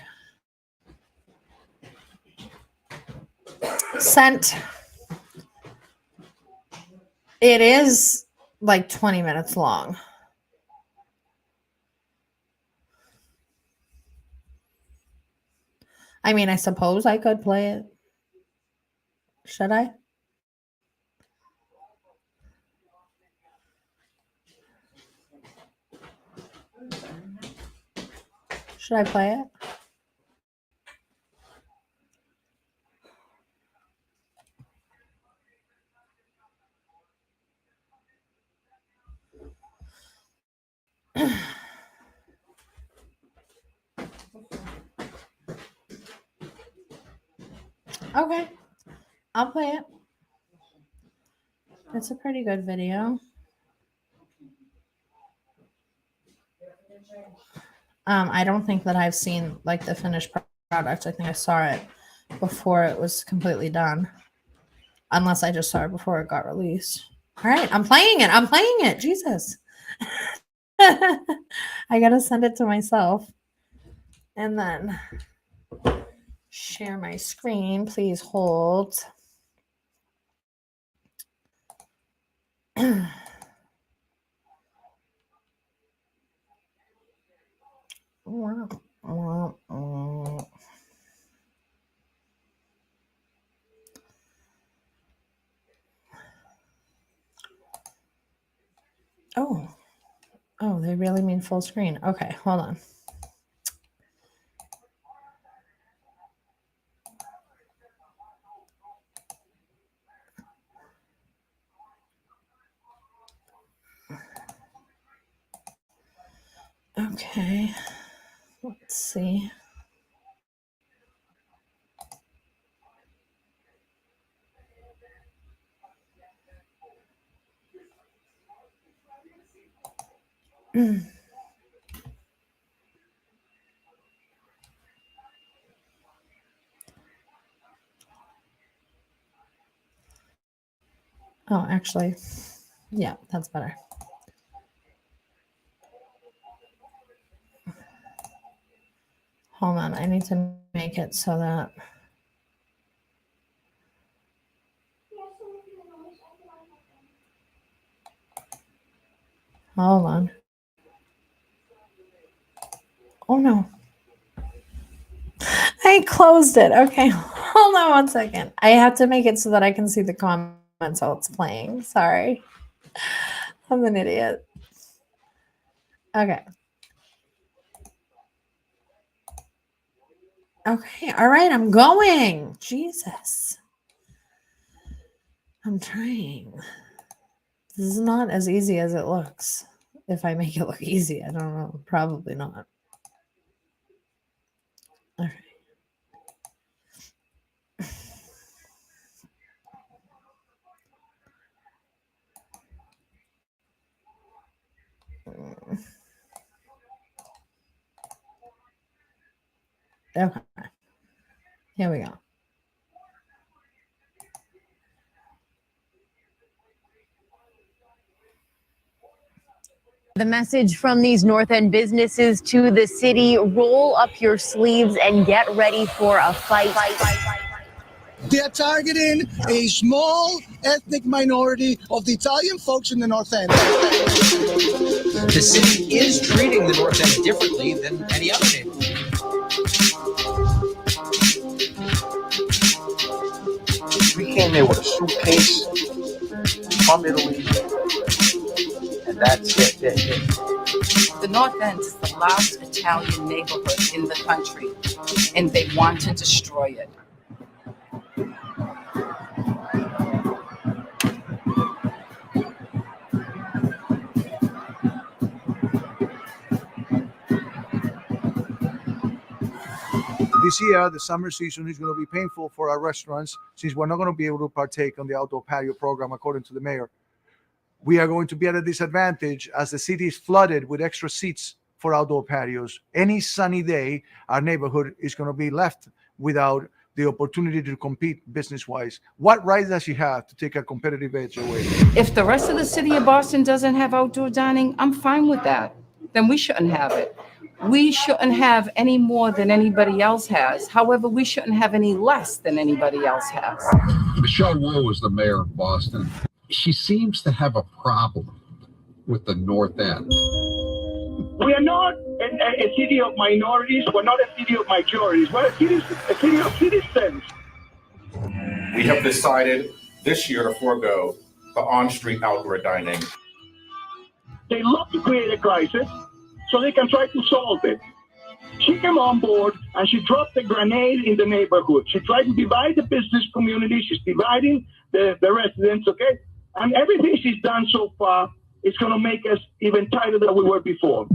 Sent. It is like 20 minutes long. I mean, I suppose I could play it. Should I? Should I play it? Okay, I'll play it. It's a pretty good video. I don't think that I've seen like the finished product. I think I saw it before it was completely done. Unless I just saw it before it got released. All right, I'm playing it. I'm playing it. Jesus. I gotta send it to myself. And then share my screen. Please hold. Oh, they really mean full screen. Okay, hold on. Okay, let's see. Oh, actually, yeah, that's better. Hold on, I need to make it so that. Hold on. Oh no. I closed it. Okay, hold on one second. I have to make it so that I can see the comments. so it's playing. Sorry. I'm an idiot. Okay. Okay. All right. I'm going. Jesus. I'm trying. This is not as easy as it looks. If I make it look easy, I don't know. Probably not. All right. Okay. Here we go. The message from these North End businesses to the city: roll up your sleeves and get ready for a fight. They're targeting a small ethnic minority of the Italian folks in the North End. The city is treating the North End differently than any other neighborhood. We came there with a suitcase from Italy, and that's it. The North End is the last Italian neighborhood in the country, and they want to destroy it. This year, the summer season is going to be painful for our restaurants since we're not going to be able to partake on the outdoor patio program, according to the mayor. We are going to be at a disadvantage as the city is flooded with extra seats for outdoor patios. Any sunny day, our neighborhood is going to be left without the opportunity to compete business-wise. What right does she have to take a competitive edge away? If the rest of the city of Boston doesn't have outdoor dining, I'm fine with that. Then we shouldn't have it. We shouldn't have any more than anybody else has. However, we shouldn't have any less than anybody else has. Michelle Wu is the mayor of Boston. She seems to have a problem with the North End. We are not a city of minorities. We're not a city of majorities. We're a city of citizens. We have decided this year to forego the on-street outdoor dining. They love to create a crisis so they can try to solve it. She came on board and she dropped a grenade in the neighborhood. She tried to divide the business community. She's dividing the residents, okay? And everything she's done so far is going to make us even tighter than we were before.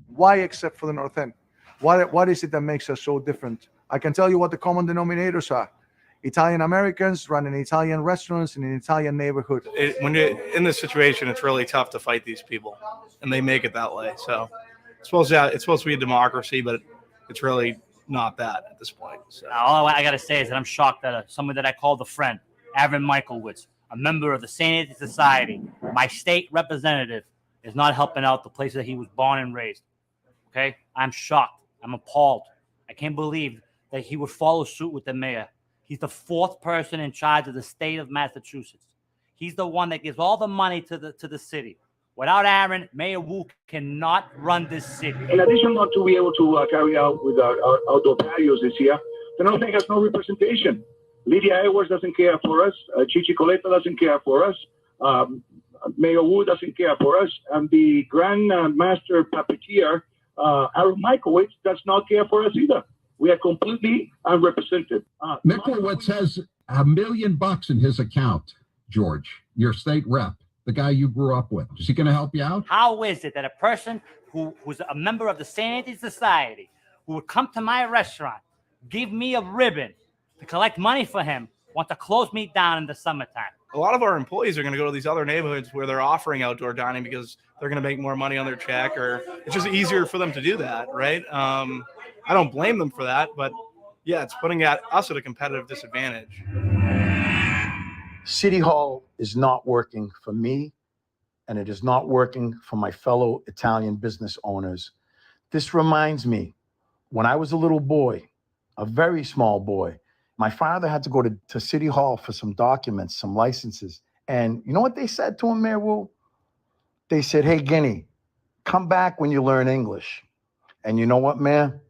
Why except for the North End? What is it that makes us so different? I can tell you what the common denominators are. Italian Americans running Italian restaurants in an Italian neighborhood. When you're in this situation, it's really tough to fight these people, and they make it that way. So it's supposed to be a democracy, but it's really not that at this point. So. All I got to say is that I'm shocked that someone that I called a friend, Aaron Michaelwitz, a member of the Sanity Society, my state representative, is not helping out the place that he was born and raised. Okay? I'm shocked. I'm appalled. I can't believe that he would follow suit with the mayor. He's the fourth person in charge of the state of Massachusetts. He's the one that gives all the money to the city. Without Aaron, Mayor Wu cannot run this city. In addition not to be able to carry out with our outdoor patios this year, the North End has no representation. Lydia Edwards doesn't care for us. Chichi Coletta doesn't care for us. Mayor Wu doesn't care for us. And the Grand Master Puppeteer, Aaron Michaelwitz, does not care for us either. We are completely unrepresented. Michaelwitz has $1 million in his account, George, your state rep, the guy you grew up with. Is he going to help you out? How is it that a person who's a member of the Sanity Society, who would come to my restaurant, give me a ribbon to collect money for him, want to close me down in the summertime? A lot of our employees are going to go to these other neighborhoods where they're offering outdoor dining because they're going to make more money on their check, or it's just easier for them to do that, right? I don't blame them for that, but yeah, it's putting us at a competitive disadvantage. City Hall is not working for me, and it is not working for my fellow Italian business owners. This reminds me, when I was a little boy, a very small boy, my father had to go to City Hall for some documents, some licenses. And you know what they said to him, Mayor Wu? They said, "Hey, Guinea, come back when you learn English." And you know what, Mayor?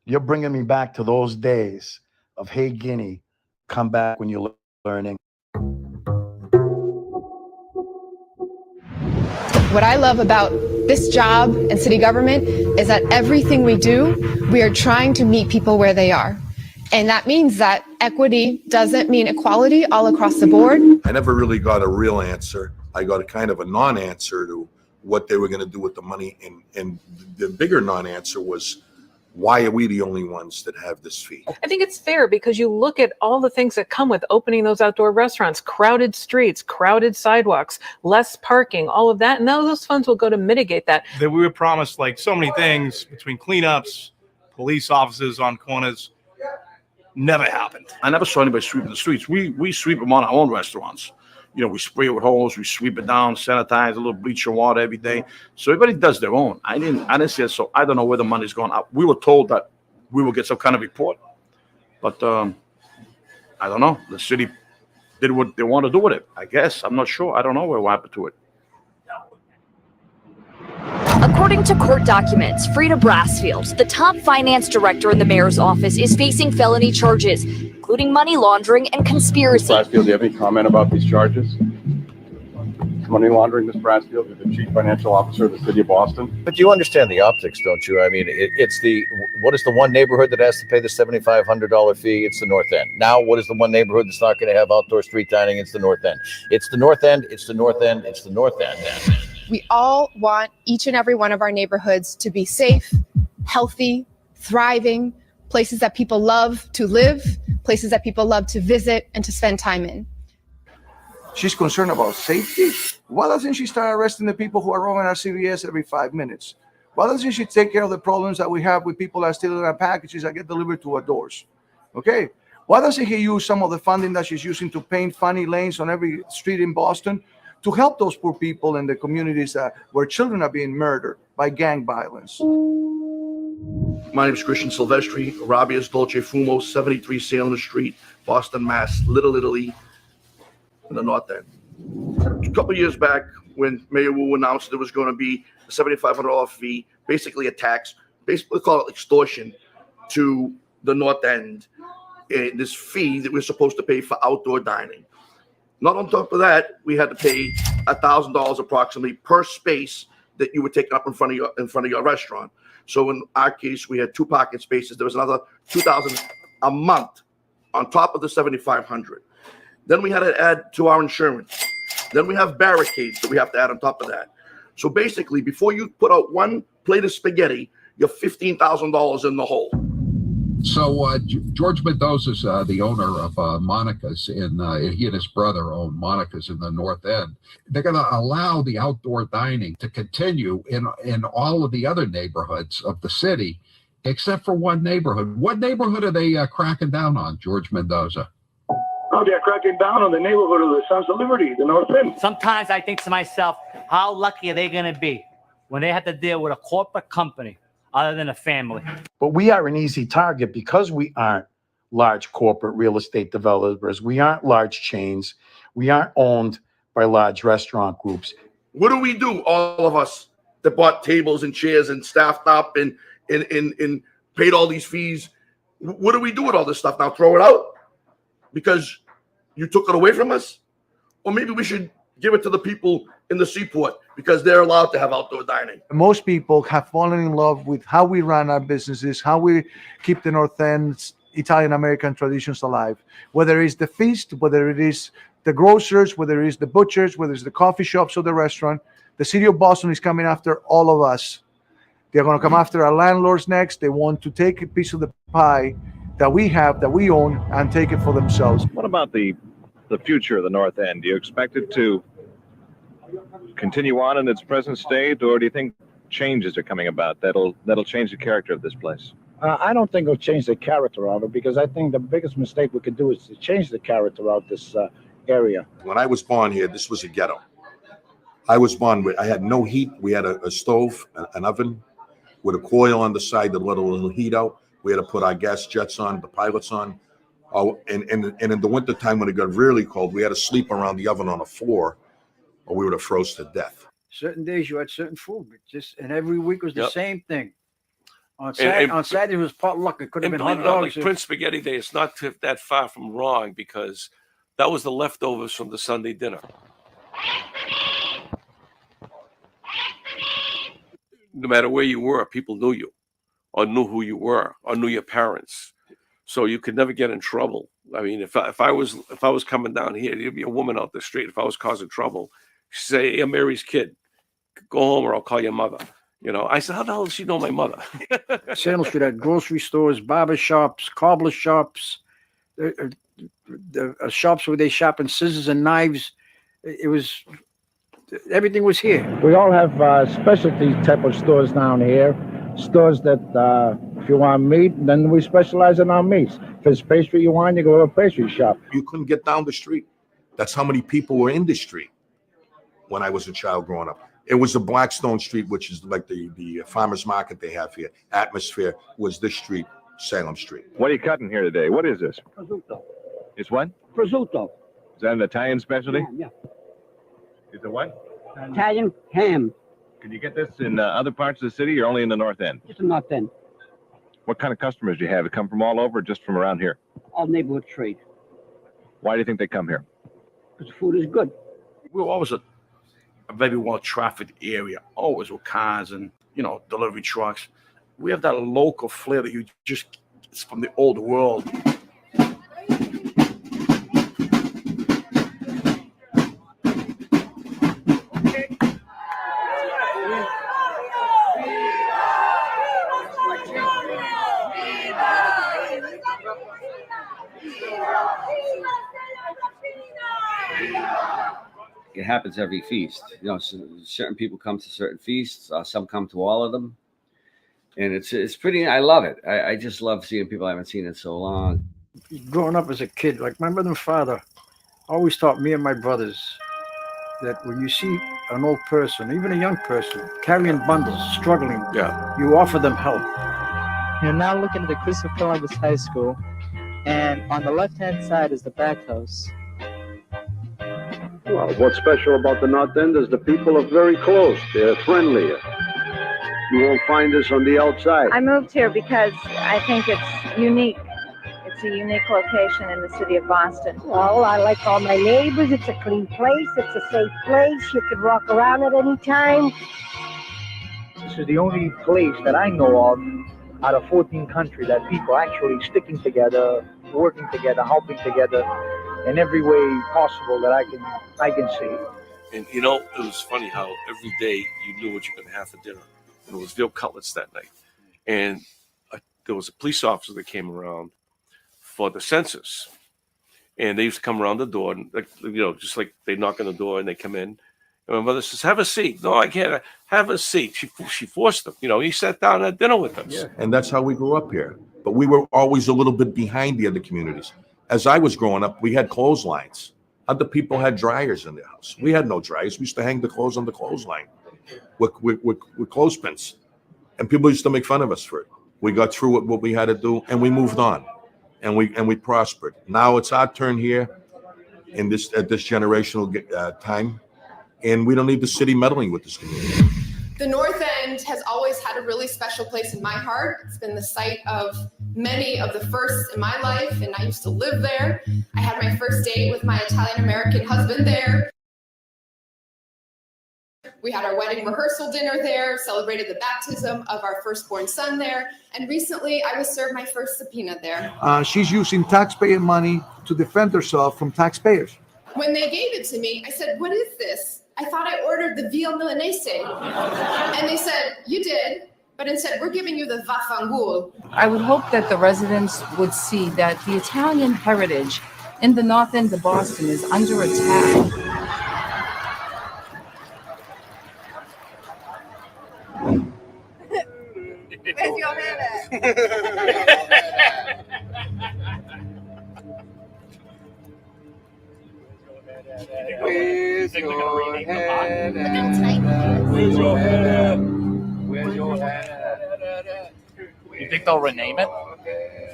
You're bringing me back to those days of, "Hey, Guinea, come back when you learn English." What I love about this job and city government is that everything we do, we are trying to meet people where they are. And that means that equity doesn't mean equality all across the board. I never really got a real answer. I got a kind of a non-answer to what they were going to do with the money. And the bigger non-answer was, why are we the only ones that have this fee? I think it's fair because you look at all the things that come with opening those outdoor restaurants, crowded streets, crowded sidewalks, less parking, all of that. And those funds will go to mitigate that. That we were promised like so many things between cleanups, police offices on corners. Never happened. I never saw anybody sweeping the streets. We sweep them on our own restaurants. You know, we spray it with hose, we sweep it down, sanitize, a little bleach and water every day. So everybody does their own. I didn't see it, so I don't know where the money's going. We were told that we will get some kind of report, but I don't know. The city did what they want to do with it, I guess. I'm not sure. I don't know what happened to it. According to court documents, Frida Brassfield, the top finance director in the mayor's office, is facing felony charges, including money laundering and conspiracy. Brassfield, do you have any comment about these charges? Money laundering, Ms. Brassfield, you're the chief financial officer of the city of Boston. But you understand the optics, don't you? I mean, what is the one neighborhood that has to pay the $7,500 fee? It's the North End. Now, what is the one neighborhood that's not going to have outdoor street dining? It's the North End. It's the North End. It's the North End. It's the North End. We all want each and every one of our neighborhoods to be safe, healthy, thriving, places that people love to live, places that people love to visit and to spend time in. She's concerned about safety. Why doesn't she start arresting the people who are roaming our CVS every 5 minutes? Why doesn't she take care of the problems that we have with people that are stealing our packages that get delivered to our doors? Okay. Why doesn't he use some of the funding that she's using to paint funny lanes on every street in Boston to help those poor people in the communities where children are being murdered by gang violence? My name is Christian Silvestri, Arabia's Dolce Fumo, 73 Salem Street, Boston, Mass, Little Italy, in the North End. A couple of years back, when Mayor Wu announced there was going to be a $7,500 fee, basically a tax, basically call it extortion, to the North End, this fee that we're supposed to pay for outdoor dining. Not on top of that, we had to pay $1,000 approximately per space that you were taking up in front of your restaurant. So in our case, we had 2 parking spaces. There was another $2,000 a month on top of the $7,500. Then we had to add to our insurance. Then we have barricades that we have to add on top of that. So basically, before you put out one plate of spaghetti, you're $15,000 in the hole. So George Mendoza's the owner of Monica's, he and his brother own Monica's in the North End. They're going to allow the outdoor dining to continue in all of the other neighborhoods of the city, except for one neighborhood. What neighborhood are they cracking down on, George Mendoza? Oh, they're cracking down on the neighborhood of the Sons of Liberty, the North End. Sometimes I think to myself, how lucky are they going to be when they have to deal with a corporate company other than a family? But we are an easy target because we aren't large corporate real estate developers. We aren't large chains. We aren't owned by large restaurant groups. What do we do, all of us that bought tables and chairs and staffed up and paid all these fees? What do we do with all this stuff now? Throw it out because you took it away from us? Or maybe we should give it to the people in the seaport because they're allowed to have outdoor dining. Most people have fallen in love with how we run our businesses, how we keep the North End's Italian-American traditions alive. Whether it's the feast, whether it is the grocers, whether it is the butchers, whether it's the coffee shops or the restaurant, the city of Boston is coming after all of us. They're going to come after our landlords next. They want to take a piece of the pie that we have, that we own, and take it for themselves. What about the future of the North End? Do you expect it to continue on in its present state, or do you think changes are coming about that'll change the character of this place? I don't think it'll change the character of it, because I think the biggest mistake we could do is to change the character of this area. When I was born here, this was a ghetto. I was born with, I had no heat. We had a stove, an oven with a coil on the side that let a little heat out. We had to put our gas jets on, the pilots on. Oh, and in the wintertime when it got really cold, we had to sleep around the oven on the floor, or we would have froze to death. Certain days you had certain food, and every week was the same thing. On And Saturday it was potluck. It could have And been believe hot it or not, dogs. like Prince Spaghetti Day, it's not that far from wrong, because that was the leftovers from the Sunday dinner. no matter where you were, people knew you, or knew who you were, or knew your parents. So you could never get in trouble. I mean, if I was coming down here, there'd be a woman out the street. If I was causing trouble, she'd say, "Hey, I'm Mary's kid. Go home, or I'll call your mother." You know, I said, "How the hell does she know my mother?" Sandal Street had grocery stores, barber shops, cobbler shops, the shops where they shop in scissors and knives. It was, everything was here. We all have specialty type of stores down here. Stores that if you want meat, then we specialize in our meats. If it's pastry you want, you go to a pastry shop. You couldn't get down the street. That's how many people were in the street when I was a child growing up. It was the Blackstone Street, which is like the farmers market they have here. Atmosphere was this street, Salem Street. What are you cutting here today? What is this? Prosciutto. It's what? Prosciutto. Is that an Italian specialty? Yeah. Is it what? Italian ham. Can you get this in other parts of the city or only in the North End? Just a North End. What kind of customers do you have? They come from all over or just from around here? All neighborhood trade. Why do you think they come here? Because the food is good. We're always a very well-trafficked area, always with cars and, you know, delivery trucks. We have that local flair that you just, it's from the old world. It happens every feast. You know, certain people come to certain feasts. Some come to all of them, and it's pretty. I love it. I just love seeing people I haven't seen in so long. Growing up as a kid, like my mother and father always taught me and my brothers that when you see an old person, even a young person, carrying bundles, struggling, you offer them help. You're now looking at the Christopher Columbus High School, and on the left-hand side is the back house. Well, what's special about the North End is the people are very close. They're friendly. You won't find this on the outside. I moved here because I think it's unique. It's a unique location in the city of Boston. Well, I like all my neighbors. It's a clean place. It's a safe place. You can walk around at any time. This is the only place that I know of out of 14 countries that people are actually sticking together, working together, helping together in every way possible that I can see. And you know, it was funny how every day you knew what you're going to have for dinner. And it was veal cutlets that night. And there was a police officer that came around for the census. And they used to come around the door, and you know, just like they knock on the door and they come in. And my mother says, "Have a seat." "No, I can't. Have a seat." She forced him. You know, he sat down at dinner with us. Yeah. And that's how we grew up here. But we were always a little bit behind the other communities. As I was growing up, we had clotheslines. Other people had dryers in their house. We had no dryers. We used to hang the clothes on the clothesline with clothespins. And people used to make fun of us for it. We got through what we had to do, and we moved on. And we prospered. Now it's our turn here in this generational time. And we don't need the city meddling with this community. The North End has always had a really special place in my heart. It's been the site of many of the firsts in my life, and I used to live there. I had my first date with my Italian-American husband there. We had our wedding rehearsal dinner there, celebrated the baptism of our firstborn son there, and recently I was served my first subpoena there. She's using taxpayer money to defend herself from taxpayers. When they gave it to me, I said, "What is this? I thought I ordered the veal milanese." And they said, "You did, but instead we're giving you the vaffanculo." I would hope that the residents would see that the Italian heritage in the North End of Boston is under attack. Where's your head Where's your head? Where's your head? Where's your head? You think they'll rename it?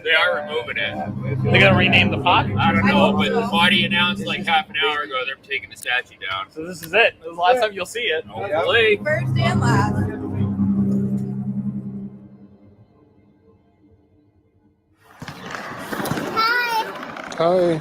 They are removing it. They're gonna rename the pot? I don't know, but the party announced like half an hour ago they're taking the statue down. So this is it. This is the last time you'll see it. Hopefully. First and last. Hi.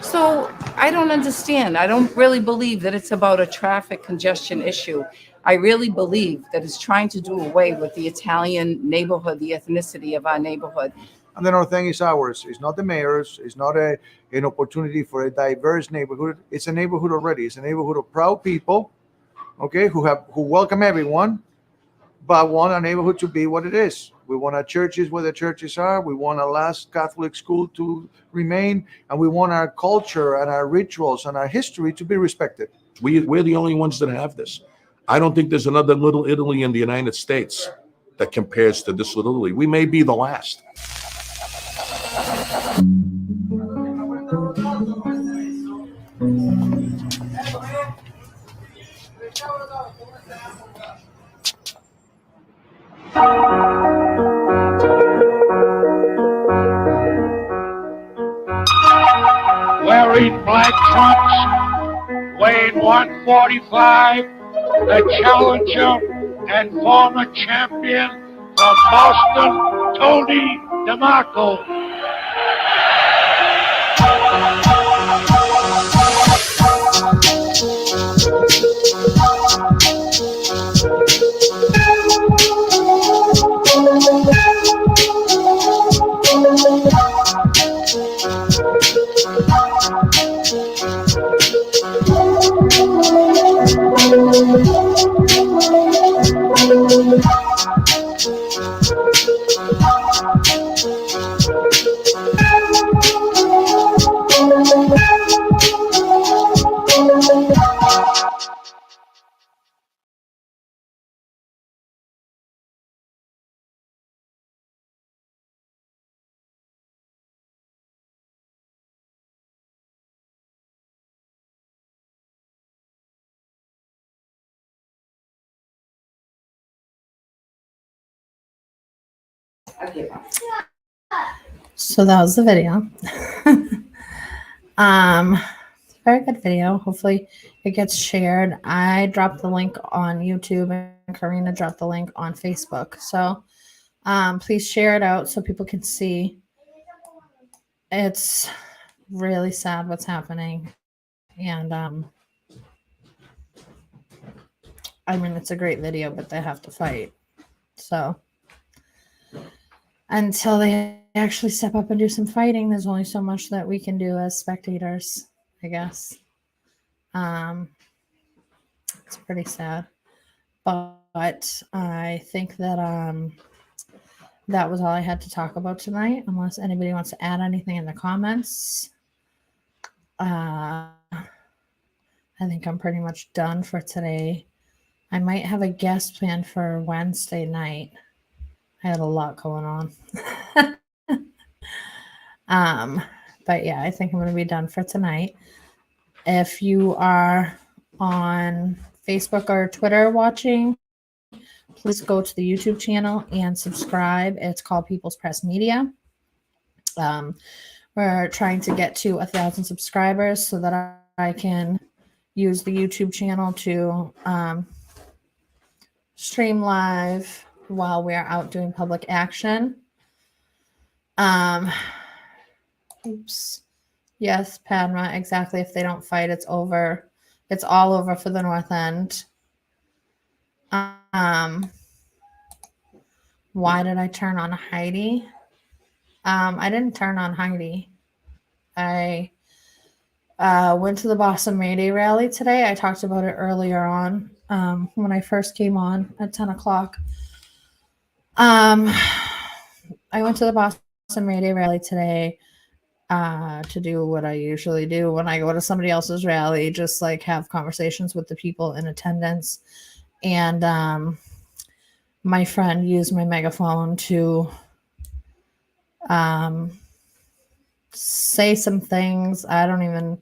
So I don't understand. I don't really believe that it's about a traffic congestion issue. I really believe that it's trying to do away with the Italian neighborhood, the ethnicity of our neighborhood. And the North End is ours. It's not the mayor's. It's not an opportunity for a diverse neighborhood. It's a neighborhood already. It's a neighborhood of proud people, okay, who welcome everyone, but want our neighborhood to be what it is. We want our churches where the churches are. We want our last Catholic school to remain, and we want our culture and our rituals and our history to be respected. We're the only ones that have this. I don't think there's another Little Italy in the United States that compares to this Little Italy. We may be the last. Wearing black trunks, weighing 145, the challenger and former champion from Boston, Tony DeMarco. So that was the video. Very good video. Hopefully it gets shared. I dropped the link on YouTube and Karina dropped the link on Facebook. So please share it out so people can see. It's really sad what's happening. And I mean, it's a great video, but they have to fight. So until they actually step up and do some fighting, there's only so much that we can do as spectators, I guess. It's pretty sad. But I think that that was all I had to talk about tonight, unless anybody wants to add anything in the comments. I think I'm pretty much done for today. I might have a guest planned for Wednesday night. I had a lot going on. But yeah, I think I'm going to be done for tonight. If you are on Facebook or Twitter watching, please go to the YouTube channel and subscribe. It's called People's Press Media. We're trying to get to 1,000 subscribers so that I can use the YouTube channel to stream live while we're out doing public action. Oops. Yes, Padma, exactly. If they don't fight, it's over. It's all over for the North End. Why did I turn on Heidi? I didn't turn on Heidi. I went to the Boston May Day rally today. I talked about it earlier on when I first came on at 10 o'clock. I went to the Boston May Day rally today to do what I usually do when I go to somebody else's rally, just like have conversations with the people in attendance. And my friend used my megaphone to say some things. I don't even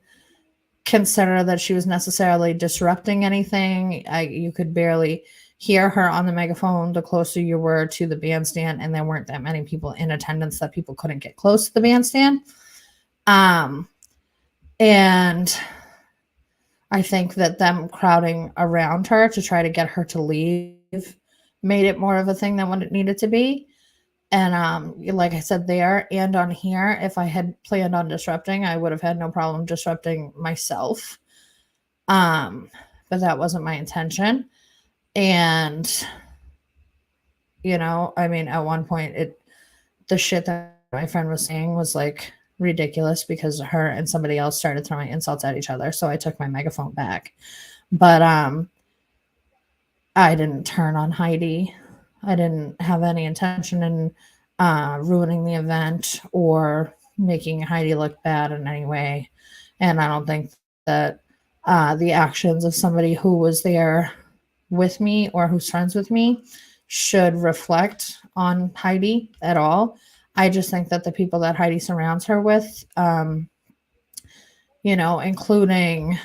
consider that she was necessarily disrupting anything. You could barely hear her on the megaphone the closer you were to the bandstand, and there weren't that many people in attendance that people couldn't get close to the bandstand. And I think that them crowding around her to try to get her to leave made it more of a thing than what it needed to be. And like I said there and on here, if I had planned on disrupting, I would have had no problem disrupting myself. But that wasn't my intention. And, you know, I mean, at one point, the shit that my friend was saying was like ridiculous because her and somebody else started throwing insults at each other. So I took my megaphone back. But I didn't turn on Heidi. I didn't have any intention in ruining the event or making Heidi look bad in any way. And I don't think that the actions of somebody who was there with me or who's friends with me should reflect on Heidi at all. I just think that the people that Heidi surrounds her with, you know, including,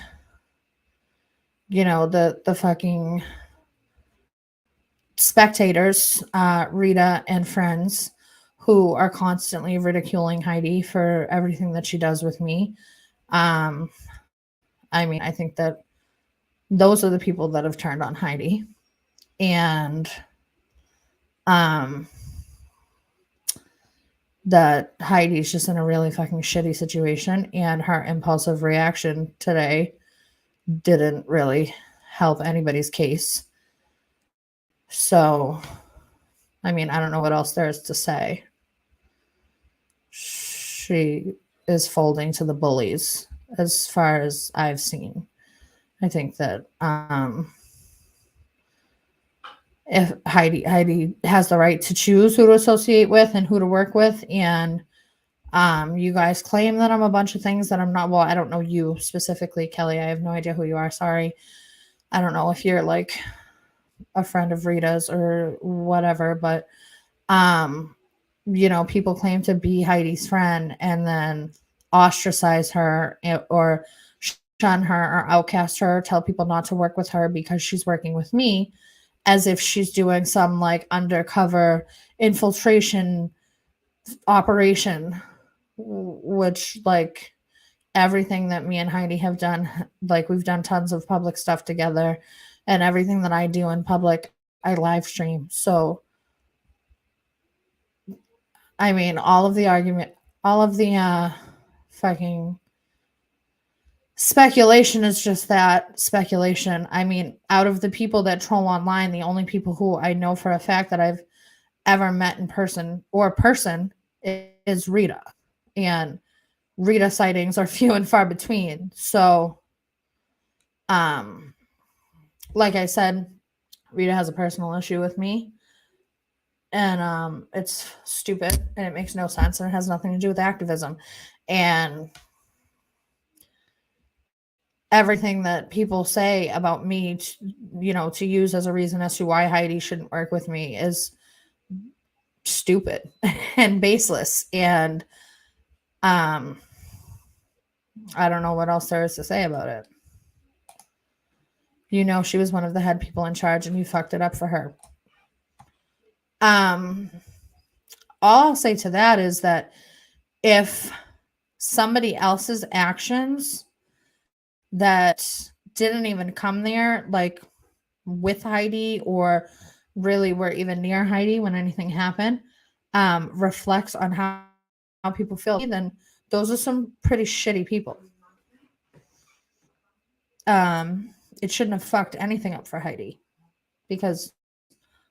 you know, the fucking spectators, Rita and friends, who are constantly ridiculing Heidi for everything that she does with me. I mean, I think that those are the people that have turned on Heidi. And that Heidi's just in a really fucking shitty situation, and her impulsive reaction today didn't really help anybody's case. So, I mean, I don't know what else there is to say. She is folding to the bullies as far as I've seen. I think that if Heidi has the right to choose who to associate with and who to work with, and you guys claim that I'm a bunch of things that I'm not. Well, I don't know you specifically, Kelly. I have no idea who you are. Sorry. I don't know if you're like a friend of Rita's or whatever, but you know, people claim to be Heidi's friend and then ostracize her or shun her or outcast her, tell people not to work with her because she's working with me, as if she's doing some like undercover infiltration operation, which like everything that me and Heidi have done, like we've done tons of public stuff together, and everything that I do in public, I live stream. So, I mean, all of the fucking speculation is just that, speculation. I mean, out of the people that troll online, the only people who I know for a fact that I've ever met in person is Rita. And Rita sightings are few and far between. So, like I said, Rita has a personal issue with me. And it's stupid and it makes no sense and it has nothing to do with activism. And everything that people say about me, to use as a reason as to why Heidi shouldn't work with me is stupid and baseless. And I don't know what else there is to say about it. You know, she was one of the head people in charge and you fucked it up for her. All I'll say to that is that if somebody else's actions that didn't even come there, like with Heidi or really were even near Heidi when anything happened, reflects on how people feel, then those are some pretty shitty people. It shouldn't have fucked anything up for Heidi because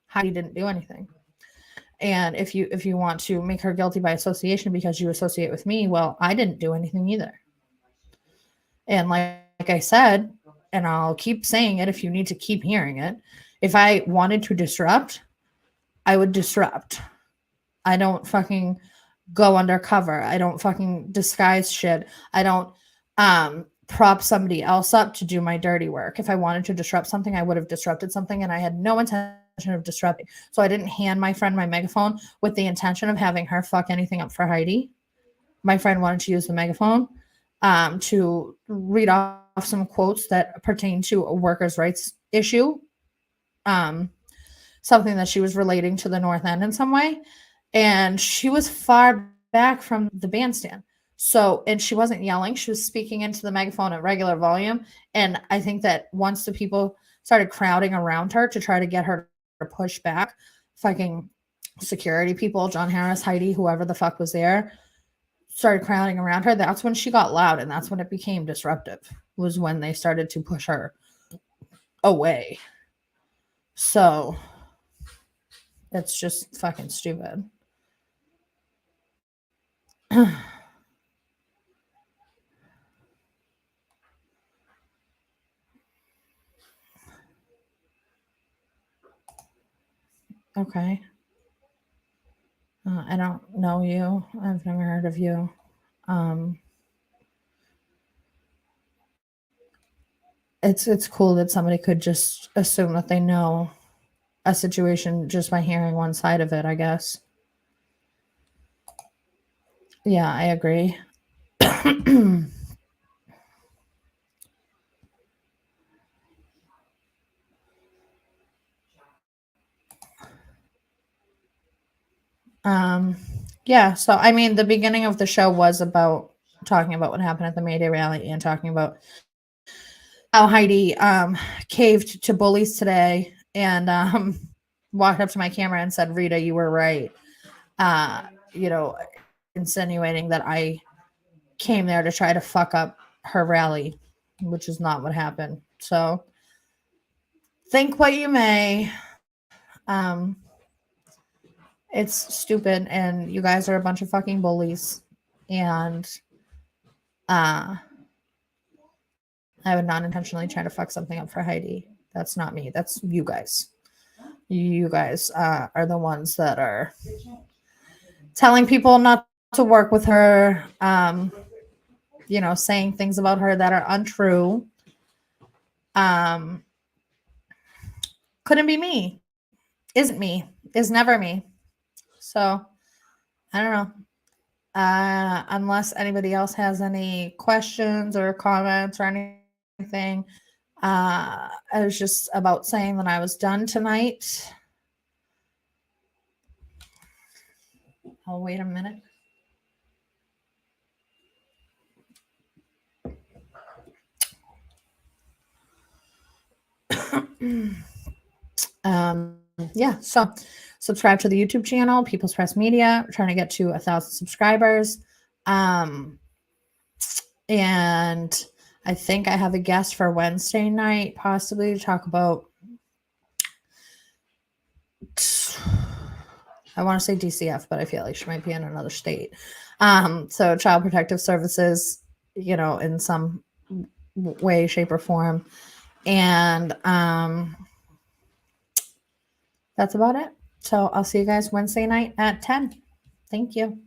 Heidi didn't do anything. And if you want to make her guilty by association because you associate with me, well, I didn't do anything either. And like I said, and I'll keep saying it if you need to keep hearing it, if I wanted to disrupt, I would disrupt. I don't fucking go undercover. I don't fucking disguise shit. I don't prop somebody else up to do my dirty work. If I wanted to disrupt something, I would have disrupted something, and I had no intention of disrupting. So I didn't hand my friend my megaphone with the intention of having her fuck anything up for Heidi. My friend wanted to use the megaphone to read off some quotes that pertain to a workers' rights issue, something that she was relating to the North End in some way. And she was far back from the bandstand. So, and she wasn't yelling. She was speaking into the megaphone at regular volume. And I think that once the people started crowding around her to try to get her to push back, fucking security people, John Harris, Heidi, whoever the fuck was there, started crowding around her. That's when she got loud. And that's when it became disruptive, was when they started to push her away. So it's just fucking stupid. Okay. I don't know you. I've never heard of you. It's cool that somebody could just assume that they know a situation just by hearing one side of it, I guess. Yeah, I agree. Yeah, so I mean, the beginning of the show was about talking about what happened at the May Day rally and talking about how Heidi caved to bullies today and walked up to my camera and said, Rita, you were right. You know, insinuating that I came there to try to fuck up her rally, which is not what happened. So think what you may. It's stupid, and you guys are a bunch of fucking bullies. And I would not intentionally try to fuck something up for Heidi. That's not me. That's you guys. You guys are the ones that are telling people not to work with her, you know, saying things about her that are untrue. Couldn't be me. Isn't me. Is never me. So, I don't know. Unless anybody else has any questions or comments or anything, I was just about saying that I was done tonight. Oh, wait a minute. Yeah, so subscribe to the YouTube channel, People's Press Media. We're trying to get to 1,000 subscribers. And I think I have a guest for Wednesday night, possibly to talk about, I want to say DCF, but I feel like she might be in another state. So Child Protective Services, you know, in some way, shape, or form. And that's about it. So I'll see you guys Wednesday night at 10. Thank you.